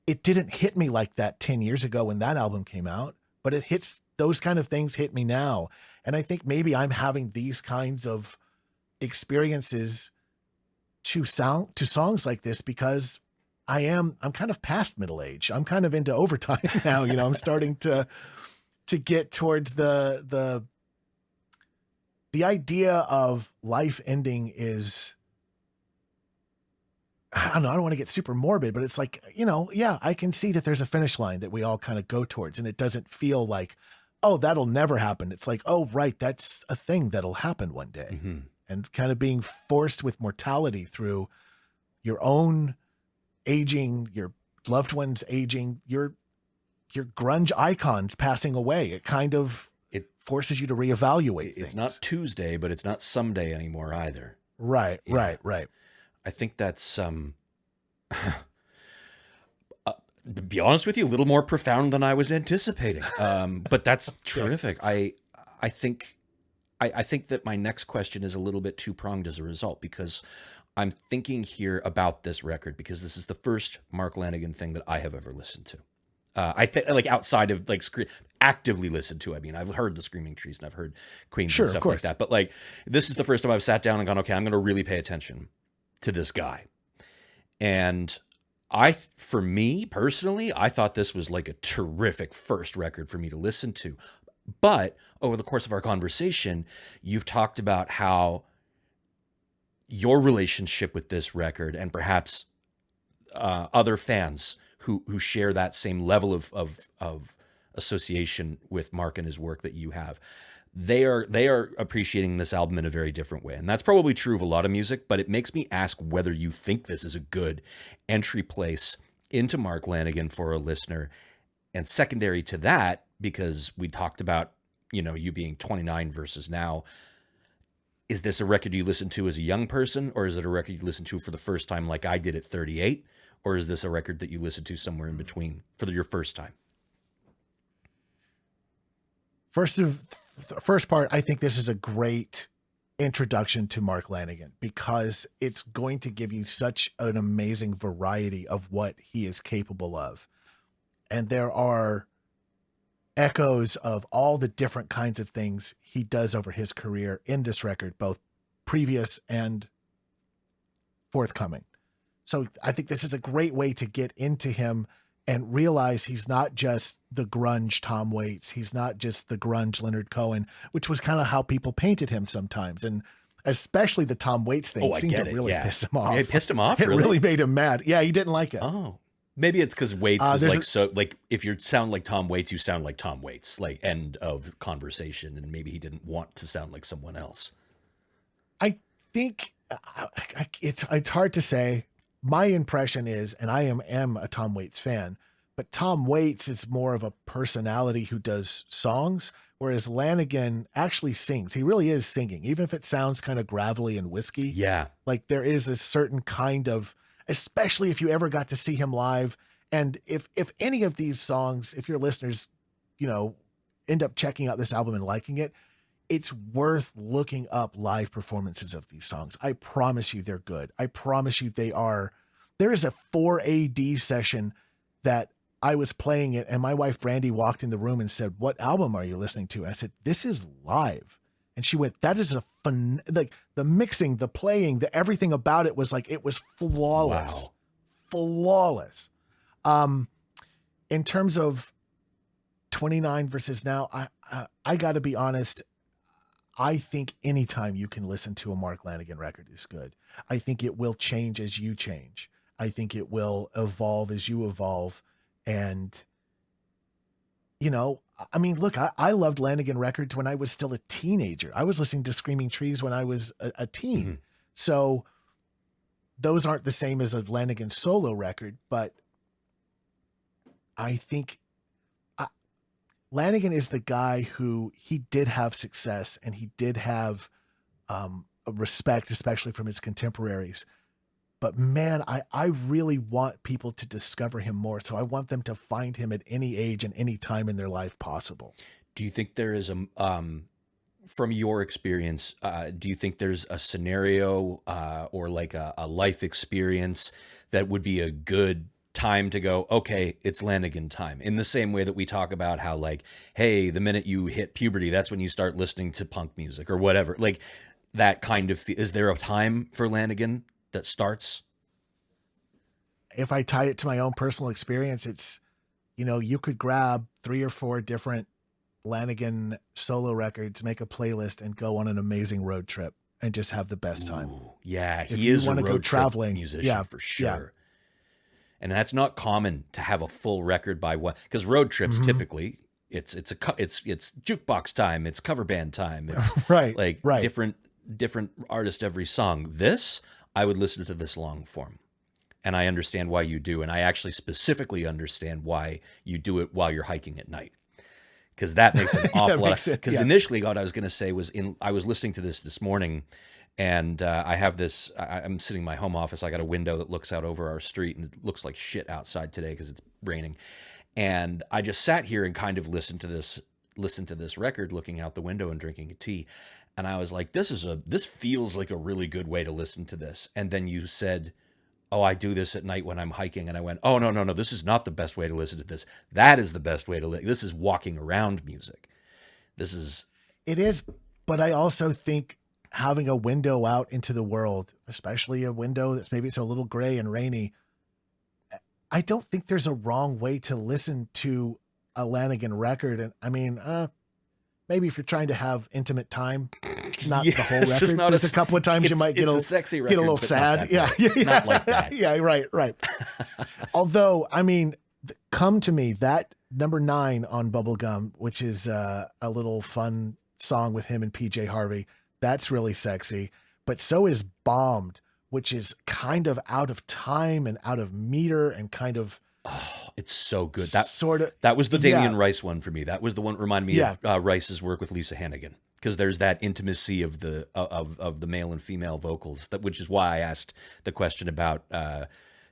it didn't hit me like that 10 years ago when that album came out, but those kind of things hit me now. And I think maybe I'm having these kinds of experiences to songs like this because I'm kind of past middle age. I'm kind of into overtime now. I'm starting to get towards the idea of life ending is, I don't know. I don't want to get super morbid, but it's like, I can see that there's a finish line that we all kind of go towards, and it doesn't feel like, oh, that'll never happen. It's like, oh, right, that's a thing that'll happen one day. Mm-hmm. And kind of being forced with mortality through your own aging, your loved ones aging, your grunge icons passing away. It kind of forces you to reevaluate things. It's not Tuesday, but it's not someday anymore either. Right. I think that's to be honest with you, a little more profound than I was anticipating. But that's terrific. I think that my next question is a little bit two-pronged as a result, because I'm thinking here about this record because this is the first Mark Lanegan thing that I have ever listened to. Like outside of like actively listened to. I mean, I've heard the Screaming Trees and I've heard Queens and stuff like that. But like, this is the first time I've sat down and gone, okay, I'm going to really pay attention to this guy. And for me personally, I thought this was like a terrific first record for me to listen to. But over the course of our conversation, you've talked about how your relationship with this record, and perhaps other fans who share that same level of association with Mark and his work that you have, they are appreciating this album in a very different way. And that's probably true of a lot of music, but it makes me ask whether you think this is a good entry place into Mark Lanegan for a listener. And secondary to that, because we talked about, you being 29 versus now, is this a record you listen to as a young person, or is it a record you listen to for the first time like I did at 38? Or is this a record that you listen to somewhere in between for your first time? First part, I think this is a great introduction to Mark Lanegan because it's going to give you such an amazing variety of what he is capable of. And there are echoes of all the different kinds of things he does over his career in this record, both previous and forthcoming. So I think this is a great way to get into him and realize he's not just the grunge Tom Waits. He's not just the grunge Leonard Cohen, which was kind of how people painted him sometimes. And especially the Tom Waits thing seemed to really piss him off. It pissed him off? It really made him mad. Yeah, he didn't like it. Oh, maybe it's because Waits is if you sound like Tom Waits, you sound like Tom Waits, like end of conversation. And maybe he didn't want to sound like someone else. I think it's hard to say. My impression is, and I am a Tom Waits fan, but Tom Waits is more of a personality who does songs, whereas Lanegan actually sings. He really is singing, even if it sounds kind of gravelly and whiskey. Yeah. Like there is a certain kind of, especially if you ever got to see him live. And if any of these songs, if your listeners, end up checking out this album and liking it, it's worth looking up live performances of these songs. I promise you they're good. I promise you they are. There is a 4AD session that I was playing it, and my wife Brandy walked in the room and said, "What album are you listening to?" And I said, "This is live." And she went, "That is like the mixing, the playing, the everything about it was like, it was flawless." Wow. Flawless. In terms of 29 versus now, I got to be honest. I think anytime you can listen to a Mark Lanegan record is good. I think it will change as you change. I think it will evolve as you evolve. And, I mean, look, I loved Lanegan records when I was still a teenager. I was listening to Screaming Trees when I was a teen. Mm-hmm. So those aren't the same as a Lanegan solo record, but I think Lanegan is the guy who he did have success and he did have a respect, especially from his contemporaries. But man, I really want people to discover him more. So I want them to find him at any age and any time in their life possible. Do you think there is from your experience, do you think there's a scenario or like a life experience that would be a good time to go, okay, it's Lanegan time, in the same way that we talk about how like, hey, the minute you hit puberty, that's when you start listening to punk music or whatever, like that kind of, is there a time for Lanegan that starts? If I tie it to my own personal experience, it's, you could grab 3 or 4 different Lanegan solo records, make a playlist and go on an amazing road trip and just have the best time. Ooh, yeah. He is a road trip musician for sure. Yeah. And that's not common to have a full record by one, because road trips typically, it's jukebox time, it's cover band time, it's right, like right. different artist every song. This, I would listen to this long form. And I understand why you do. And I actually specifically understand why you do it while you're hiking at night. Because that makes an awful lot of... Because initially what I was going to say was, I was listening to this morning, and I have this... I'm sitting in my home office. I got a window that looks out over our street, and it looks like shit outside today because it's raining. And I just sat here and kind of listened to this record, looking out the window and drinking a tea. And I was like, this feels like a really good way to listen to this. And then you said... oh, I do this at night when I'm hiking. And I went, oh, no, this is not the best way to listen to this. That is the best way to listen. This is walking around music. It is, but I also think having a window out into the world, especially a window that's maybe it's a little gray and rainy, I don't think there's a wrong way to listen to a Lanegan record. And I mean, maybe if you're trying to have intimate time, not the whole record. There's a couple of times you might get a sexy record, get a little sad. Yeah. Not like that. Yeah, right. Although, I mean, Come to Me, that number 9 on Bubblegum, which is a little fun song with him and PJ Harvey. That's really sexy. But so is Bombed, which is kind of out of time and out of meter and kind of... Oh, it's so good. That was the Damien Rice one for me. That was the one that reminded me of Rice's work with Lisa Hannigan, because there's that intimacy of the male and female vocals, which is why I asked the question about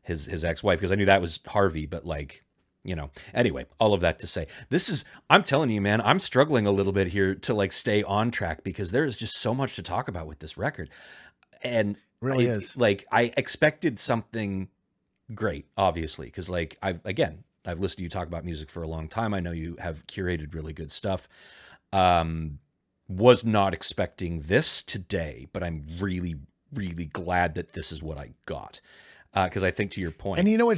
his ex-wife, because I knew that was Harvey, but like, you know, anyway, all of that to say, I'm telling you, man, I'm struggling a little bit here to like stay on track, because there is just so much to talk about with this record. And really is like, I expected something great, obviously, because like I've listened to you talk about music for a long time. I know you have curated really good stuff. Was not expecting this today, but I'm really, really glad that this is what I got. Because I think, to your point, and you know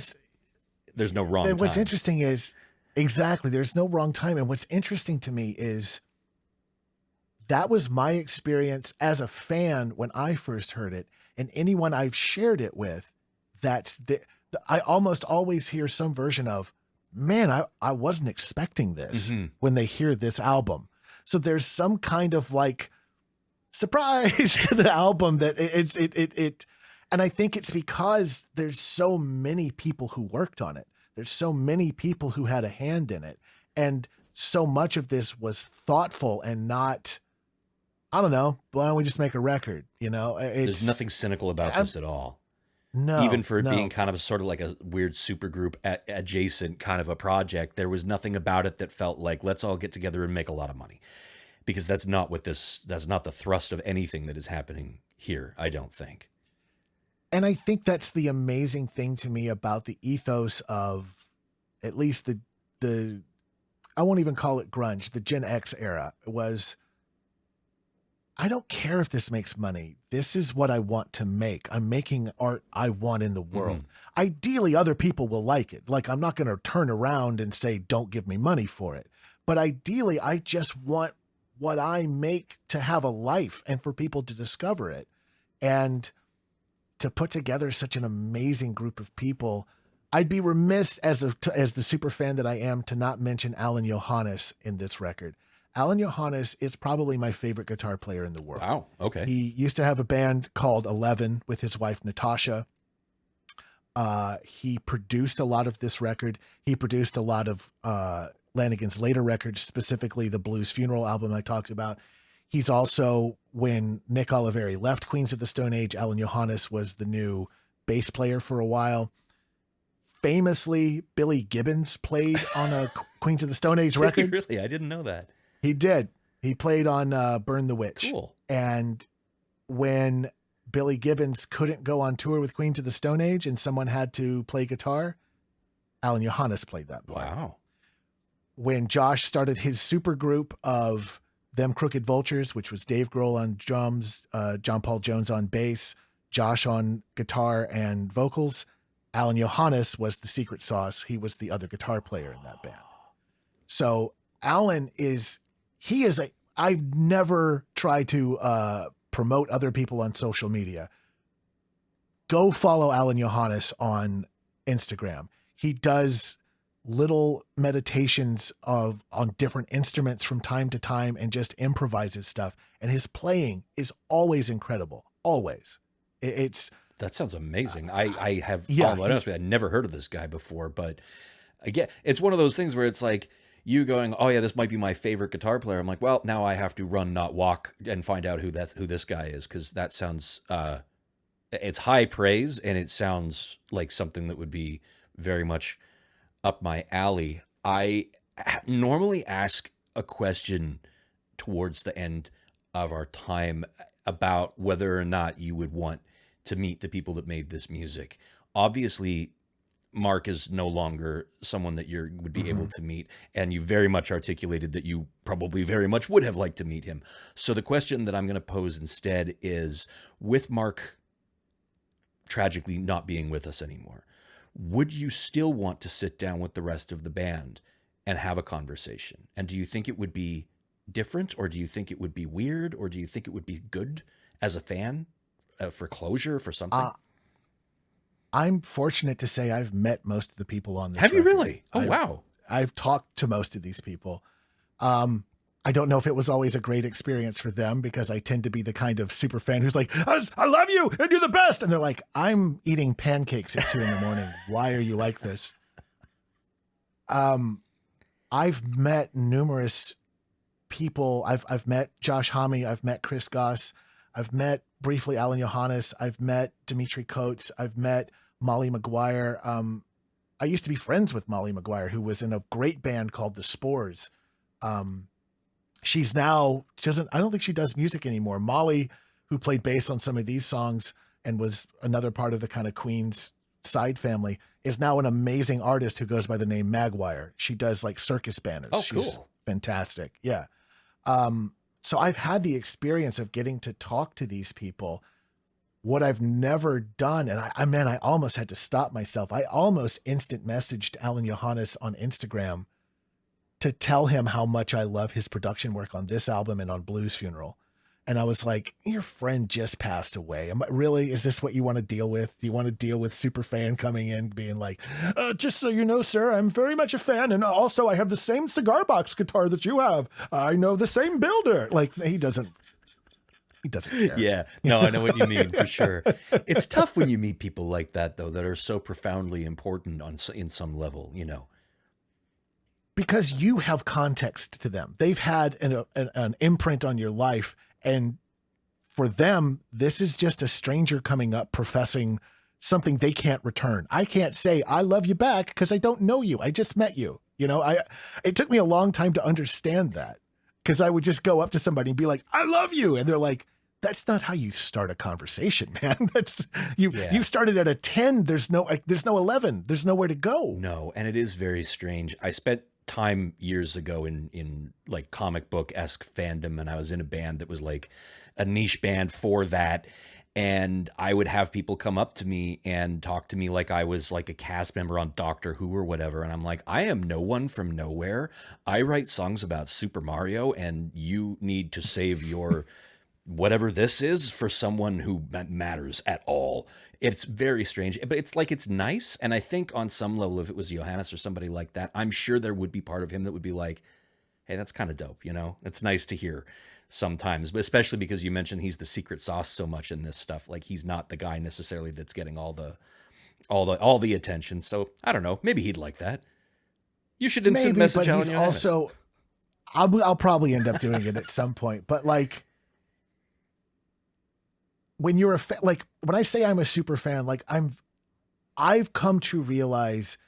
there's no wrong time. What's interesting is exactly there's no wrong time, and what's interesting to me is that was my experience as a fan when I first heard it, and anyone I've shared it with, I almost always hear some version of, man, I wasn't expecting this when they hear this album. So there's some kind of like surprise to the album that it, and I think it's because there's so many people who worked on it. There's so many people who had a hand in it. And so much of this was thoughtful and not, I don't know, why don't we just make a record? You know, there's nothing cynical about this at all. No, even for it being kind of sort of like a weird supergroup adjacent kind of a project, there was nothing about it that felt like, let's all get together and make a lot of money, because that's not the thrust of anything that is happening here, I don't think. And I think that's the amazing thing to me about the ethos of at least the I won't even call it grunge, the Gen X era was, I don't care if this makes money. This is what I want to make. I'm making art I want in the world. Ideally, other people will like it. Like, I'm not going to turn around and say, don't give me money for it. But ideally, I just want what I make to have a life and for people to discover it. And to put together such an amazing group of people, I'd be remiss as the super fan that I am to not mention Alan Johannes in this record. Alan Johannes is probably my favorite guitar player in the world. Wow. Okay. He used to have a band called 11 with his wife, Natasha. He produced a lot of this record. He produced a lot of Lanegan's later records, specifically the Blues Funeral album I talked about. He's also, when Nick Oliveri left Queens of the Stone Age, Alan Johannes was the new bass player for a while. Famously, Billy Gibbons played on a Queens of the Stone Age record. Really? I didn't know that. He did. He played on Burn the Witch. Cool. And when Billy Gibbons couldn't go on tour with Queens of the Stone Age and someone had to play guitar, Alan Johannes played that part. Wow. When Josh started his super group of Them Crooked Vultures, which was Dave Grohl on drums, John Paul Jones on bass, Josh on guitar and vocals, Alan Johannes was the secret sauce. He was the other guitar player in that band. So Alan I've never tried to promote other people on social media. Go follow Alan Johannes on Instagram. He does little meditations on different instruments from time to time and just improvises stuff. And his playing is always incredible. Always. It's That sounds amazing. I have, yeah, honestly, I'd never heard of this guy before, but again, it's one of those things where it's like you going, oh yeah, this might be my favorite guitar player. I'm like, well, now I have to run, not walk, and find out who this guy is, because that sounds it's high praise, and it sounds like something that would be very much up my alley. I normally ask a question towards the end of our time about whether or not you would want to meet the people that made this music. Obviously, Mark is no longer someone that you would be able to meet, and you very much articulated that you probably very much would have liked to meet him. So the question that I'm going to pose instead is, with Mark tragically not being with us anymore, would you still want to sit down with the rest of the band and have a conversation? And do you think it would be different, or do you think it would be weird, or do you think it would be good as a fan for closure, for something? I'm fortunate to say I've met most of the people on this. Have you record. really? Oh, wow. I've talked to most of these people. I don't know if it was always a great experience for them, because I tend to be the kind of super fan who's like, I love you and you're the best. And they're like, I'm eating pancakes at 2 a.m. Why are you like this? I've met numerous people. I've met Josh Homme. I've met Chris Goss. I've met briefly Alan Johannes. I've met Dimitri Coates. I've met Molly McGuire. I used to be friends with Molly McGuire, who was in a great band called The Spores. She's now I don't think she does music anymore. Molly, who played bass on some of these songs and was another part of the kind of Queen's side family, is now an amazing artist who goes by the name Maguire. She does like circus banners. Oh, She's cool. Fantastic. Yeah. So I've had the experience of getting to talk to these people. What I've never done, and I almost had to stop myself. I almost instant messaged Alan Johannes on Instagram to tell him how much I love his production work on this album and on Blues Funeral. And I was like, your friend just passed away. Is this what you want to deal with? Do you want to deal with super fan coming in being like, just so you know, sir, I'm very much a fan. And also I have the same cigar box guitar that you have. I know the same builder. Like he doesn't care. Yeah, no, I know what you mean, for sure. It's tough when you meet people like that, though, that are so profoundly important in some level, you know. Because you have context to them. They've had an imprint on your life. And for them, this is just a stranger coming up professing something they can't return. I can't say, I love you back, because I don't know you. I just met you. You know, it took me a long time to understand that, because I would just go up to somebody and be like, I love you. And they're like, that's not how you start a conversation, man. You started at a 10. There's no 11. There's nowhere to go. No. And it is very strange. I spent time years ago in like comic book-esque fandom, and I was in a band that was like a niche band for that. And I would have people come up to me and talk to me like I was like a cast member on Doctor Who or whatever. And I'm like, I am no one from nowhere. I write songs about Super Mario, and you need to save your whatever this is for someone who matters at all. It's very strange, but it's like, it's nice. And I think on some level, if it was Johannes or somebody like that, I'm sure there would be part of him that would be like, hey, that's kind of dope. You know, it's nice to hear sometimes, but especially because you mentioned he's the secret sauce so much in this stuff. Like, he's not the guy necessarily that's getting all the attention. So I don't know, maybe he'd like that. You should instant message Alan Johannes. Also, I'll probably end up doing it at some point, but like, when you're like, when I say I'm a super fan, like I've come to realize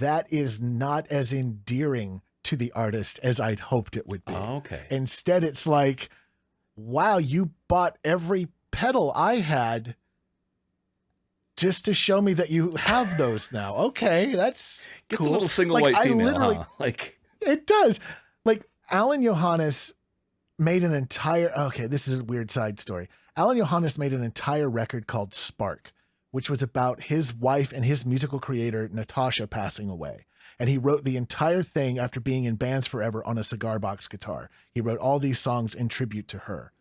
that is not as endearing to the artist as I'd hoped it would be. Oh, okay. Instead, it's like, wow, you bought every pedal I had just to show me that you have those now. Okay, that's Gets cool. a little single like, white female, huh? Like, it does. Like, Alan Johannes made an entire, okay, this is a weird side story. Alan Johannes made an entire record called Spark, which was about his wife and his musical creator, Natasha, passing away. And he wrote the entire thing after being in bands forever on a cigar box guitar. He wrote all these songs in tribute to her.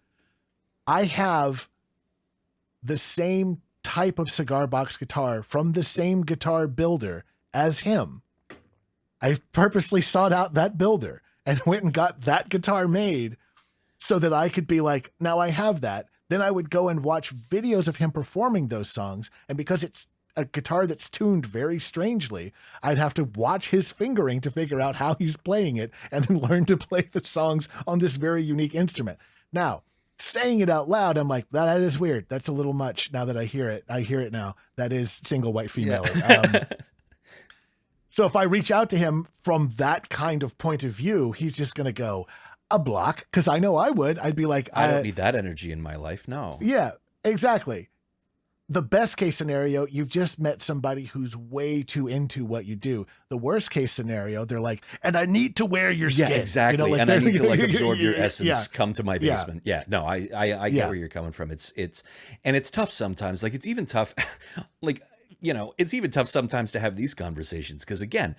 I have the same type of cigar box guitar from the same guitar builder as him. I purposely sought out that builder and went and got that guitar made so that I could be like, now I have that. Then I would go and watch videos of him performing those songs. And because it's a guitar that's tuned very strangely, I'd have to watch his fingering to figure out how he's playing it and then learn to play the songs on this very unique instrument. Now, saying it out loud, I'm like, that is weird. That's a little much now that I hear it now. That is single white female. Yeah. So if I reach out to him from that kind of point of view, he's just going to go a block. Cause I know I would, I'd be like, I don't need that energy in my life. No. Yeah, exactly. The best case scenario, you've just met somebody who's way too into what you do. The worst case scenario, they're like, and I need to wear your skin. Yeah, exactly. You know, like and I need to like absorb your essence, come to my basement. Yeah. No, I get where you're coming from. And it's tough sometimes. Like it's even tough, like, you know, it's even tough sometimes to have these conversations. Cause again,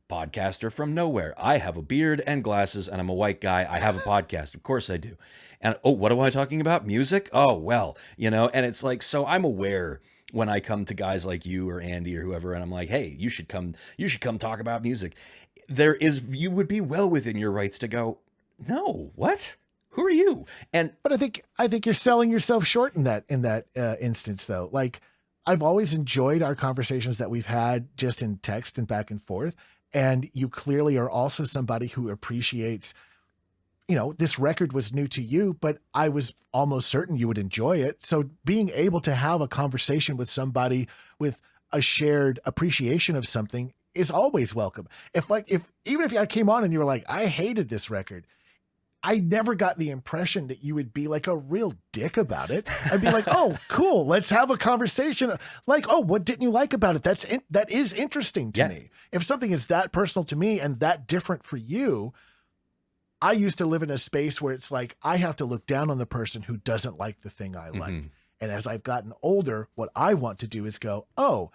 podcaster from nowhere. I have a beard and glasses and I'm a white guy. I have a podcast. Of course I do. And what am I talking about? Music? Oh, well, you know, and it's like, so I'm aware when I come to guys like you or Andy or whoever, and I'm like, hey, you should come talk about music. You would be well within your rights to go, no, what? Who are you? But I think you're selling yourself short in that instance though. Like I've always enjoyed our conversations that we've had just in text and back and forth. And you clearly are also somebody who appreciates, you know, this record was new to you, but I was almost certain you would enjoy it. So being able to have a conversation with somebody with a shared appreciation of something is always welcome. Even if I came on and you were like, I hated this record, I never got the impression that you would be like a real dick about it. I'd be like, oh, cool. Let's have a conversation. Like, oh, what didn't you like about it? That is interesting to me. If something is that personal to me and that different for you, I used to live in a space where it's like, I have to look down on the person who doesn't like the thing I like. Mm-hmm. And as I've gotten older, what I want to do is go, oh,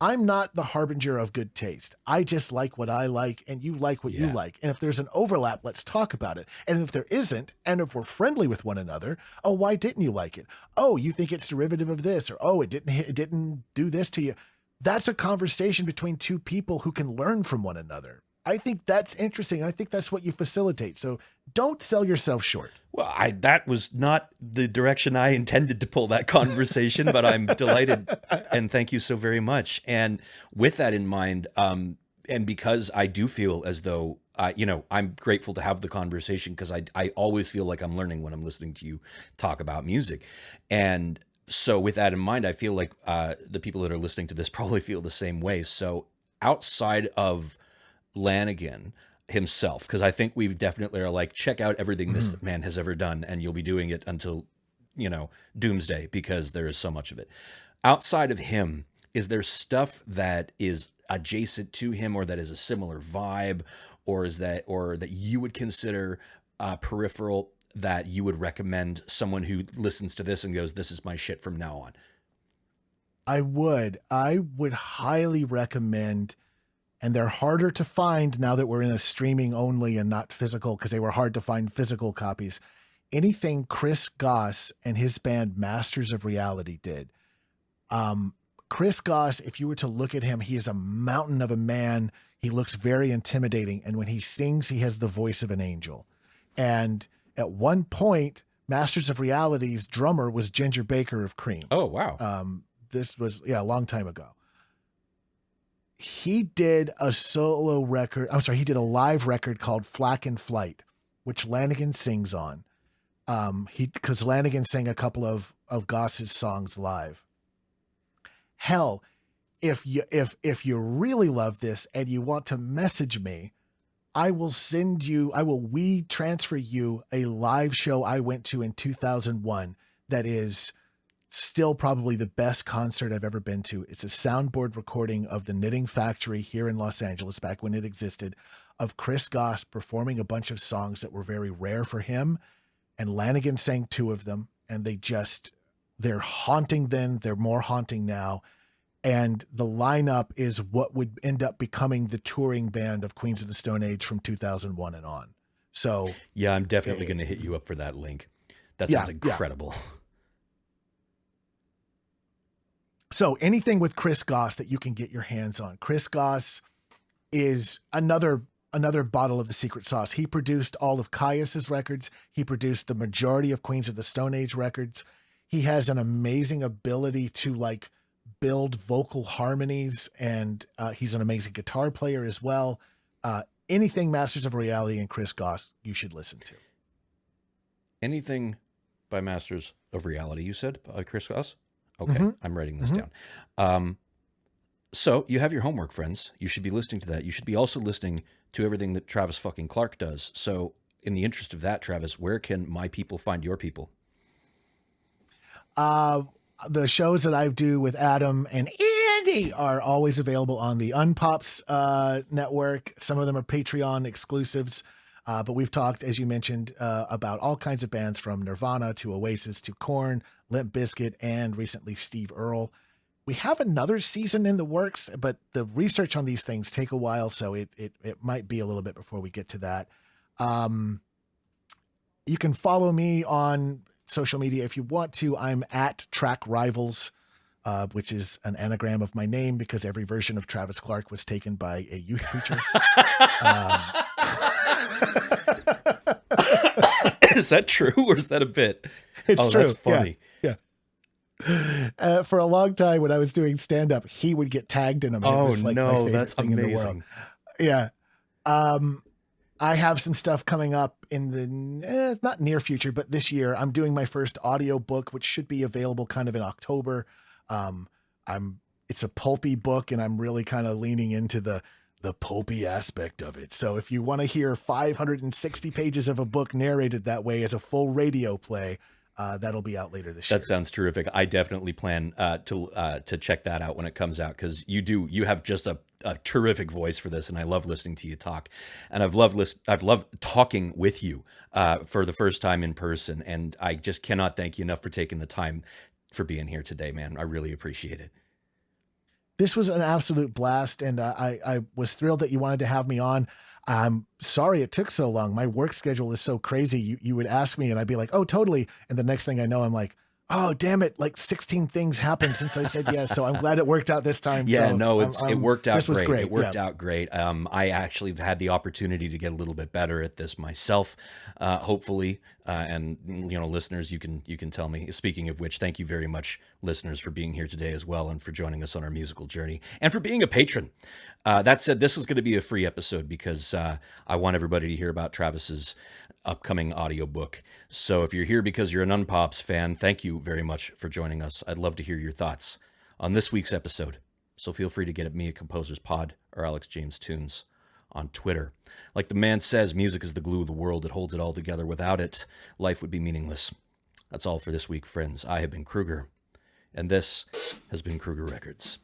I'm not the harbinger of good taste. I just like what I like and you like what you like. And if there's an overlap, let's talk about it. And if there isn't, and if we're friendly with one another, oh, why didn't you like it? Oh, you think it's derivative of this, or, oh, it didn't do this to you. That's a conversation between two people who can learn from one another. I think that's interesting. I think that's what you facilitate. So don't sell yourself short. Well, that was not the direction I intended to pull that conversation, but I'm delighted and thank you so very much. And with that in mind, and because I do feel as though, I'm grateful to have the conversation because I always feel like I'm learning when I'm listening to you talk about music. And so with that in mind, I feel like the people that are listening to this probably feel the same way. So outside of Lanegan himself, because I think we definitely are like, check out everything this man has ever done, and you'll be doing it until, doomsday, because there is so much of it. Outside of him, is there stuff that is adjacent to him or that is a similar vibe, or that you would consider peripheral, that you would recommend someone who listens to this and goes, this is my shit from now on? I would highly recommend, and they're harder to find now that we're in a streaming only and not physical, because they were hard to find physical copies. Anything Chris Goss and his band Masters of Reality did. Chris Goss, if you were to look at him, he is a mountain of a man. He looks very intimidating. And when he sings, he has the voice of an angel. And at one point, Masters of Reality's drummer was Ginger Baker of Cream. Oh, wow. This was, a long time ago. He did a solo record. I'm sorry. He did a live record called Flack and Flight, which Lanegan sings on. Because Lanegan sang a couple of Goss's songs live. Hell, if you really love this and you want to message me, I will transfer you a live show I went to in 2001 that is still probably the best concert I've ever been to. It's a soundboard recording of the Knitting Factory here in Los Angeles, back when it existed, of Chris Goss performing a bunch of songs that were very rare for him. And Lanegan sang two of them, and they're haunting then. They're more haunting now. And the lineup is what would end up becoming the touring band of Queens of the Stone Age from 2001 and on. So yeah, I'm definitely going to hit you up for that link. That sounds incredible. Yeah. So anything with Chris Goss that you can get your hands on. Chris Goss is another bottle of the secret sauce. He produced all of Caius's records. He produced the majority of Queens of the Stone Age records. He has an amazing ability to like build vocal harmonies, and he's an amazing guitar player as well. Anything Masters of Reality and Chris Goss you should listen to. Anything by Masters of Reality, you said, by Chris Goss? Okay, I'm writing this down. So you have your homework, friends. You should be listening to that. You should be also listening to everything that Travis fucking Clark does. So in the interest of that, Travis, where can my people find your people? The shows that I do with Adam and Andy are always available on the Unpops network. Some of them are Patreon exclusives. But we've talked, as you mentioned, about all kinds of bands from Nirvana to Oasis to Korn, Limp Bizkit, and recently Steve Earle. We have another season in the works, but the research on these things take a while, so it might be a little bit before we get to that. You can follow me on social media if you want to. I'm at Track Rivals, which is an anagram of my name because every version of Travis Clark was taken by a youth preacher. Is that true or is that a bit? It's true. That's funny. Yeah. For a long time when I was doing stand-up, he would get tagged in them. Oh, it was like no, my favorite that's thing amazing. in the world. Yeah. I have some stuff coming up in the not near future, but this year I'm doing my first audio book, which should be available kind of in October. It's a pulpy book, and I'm really kind of leaning into the pulpy aspect of it. So if you want to hear 560 pages of a book narrated that way as a full radio play, that'll be out later this year. That sounds terrific. I definitely plan to check that out when it comes out, because you have just a terrific voice for this, and I love listening to you talk. And I've loved talking with you for the first time in person, and I just cannot thank you enough for taking the time for being here today, man. I really appreciate it. This was an absolute blast, and I was thrilled that you wanted to have me on. I'm sorry it took so long. My work schedule is so crazy. You would ask me and I'd be like, oh, totally. And the next thing I know, I'm like, oh, damn it. Like 16 things happened since I said yes. So I'm glad it worked out this time. Yeah, so no, it worked out great. It worked yeah. out great. I actually have had the opportunity to get a little bit better at this myself, hopefully. And listeners, you can tell me. Speaking of which, thank you very much, listeners, for being here today as well, and for joining us on our musical journey, and for being a patron. That said, this is going to be a free episode because I want everybody to hear about Travis's upcoming audiobook. So if you're here because you're an Unpops fan, thank you very much for joining us. I'd love to hear your thoughts on this week's episode. So feel free to get at me at Composers Pod or Alex James Tunes on Twitter. Like the man says, music is the glue of the world. It holds it all together. Without it, life would be meaningless. That's all for this week, friends. I have been Krueger, and this has been Kruegerecords.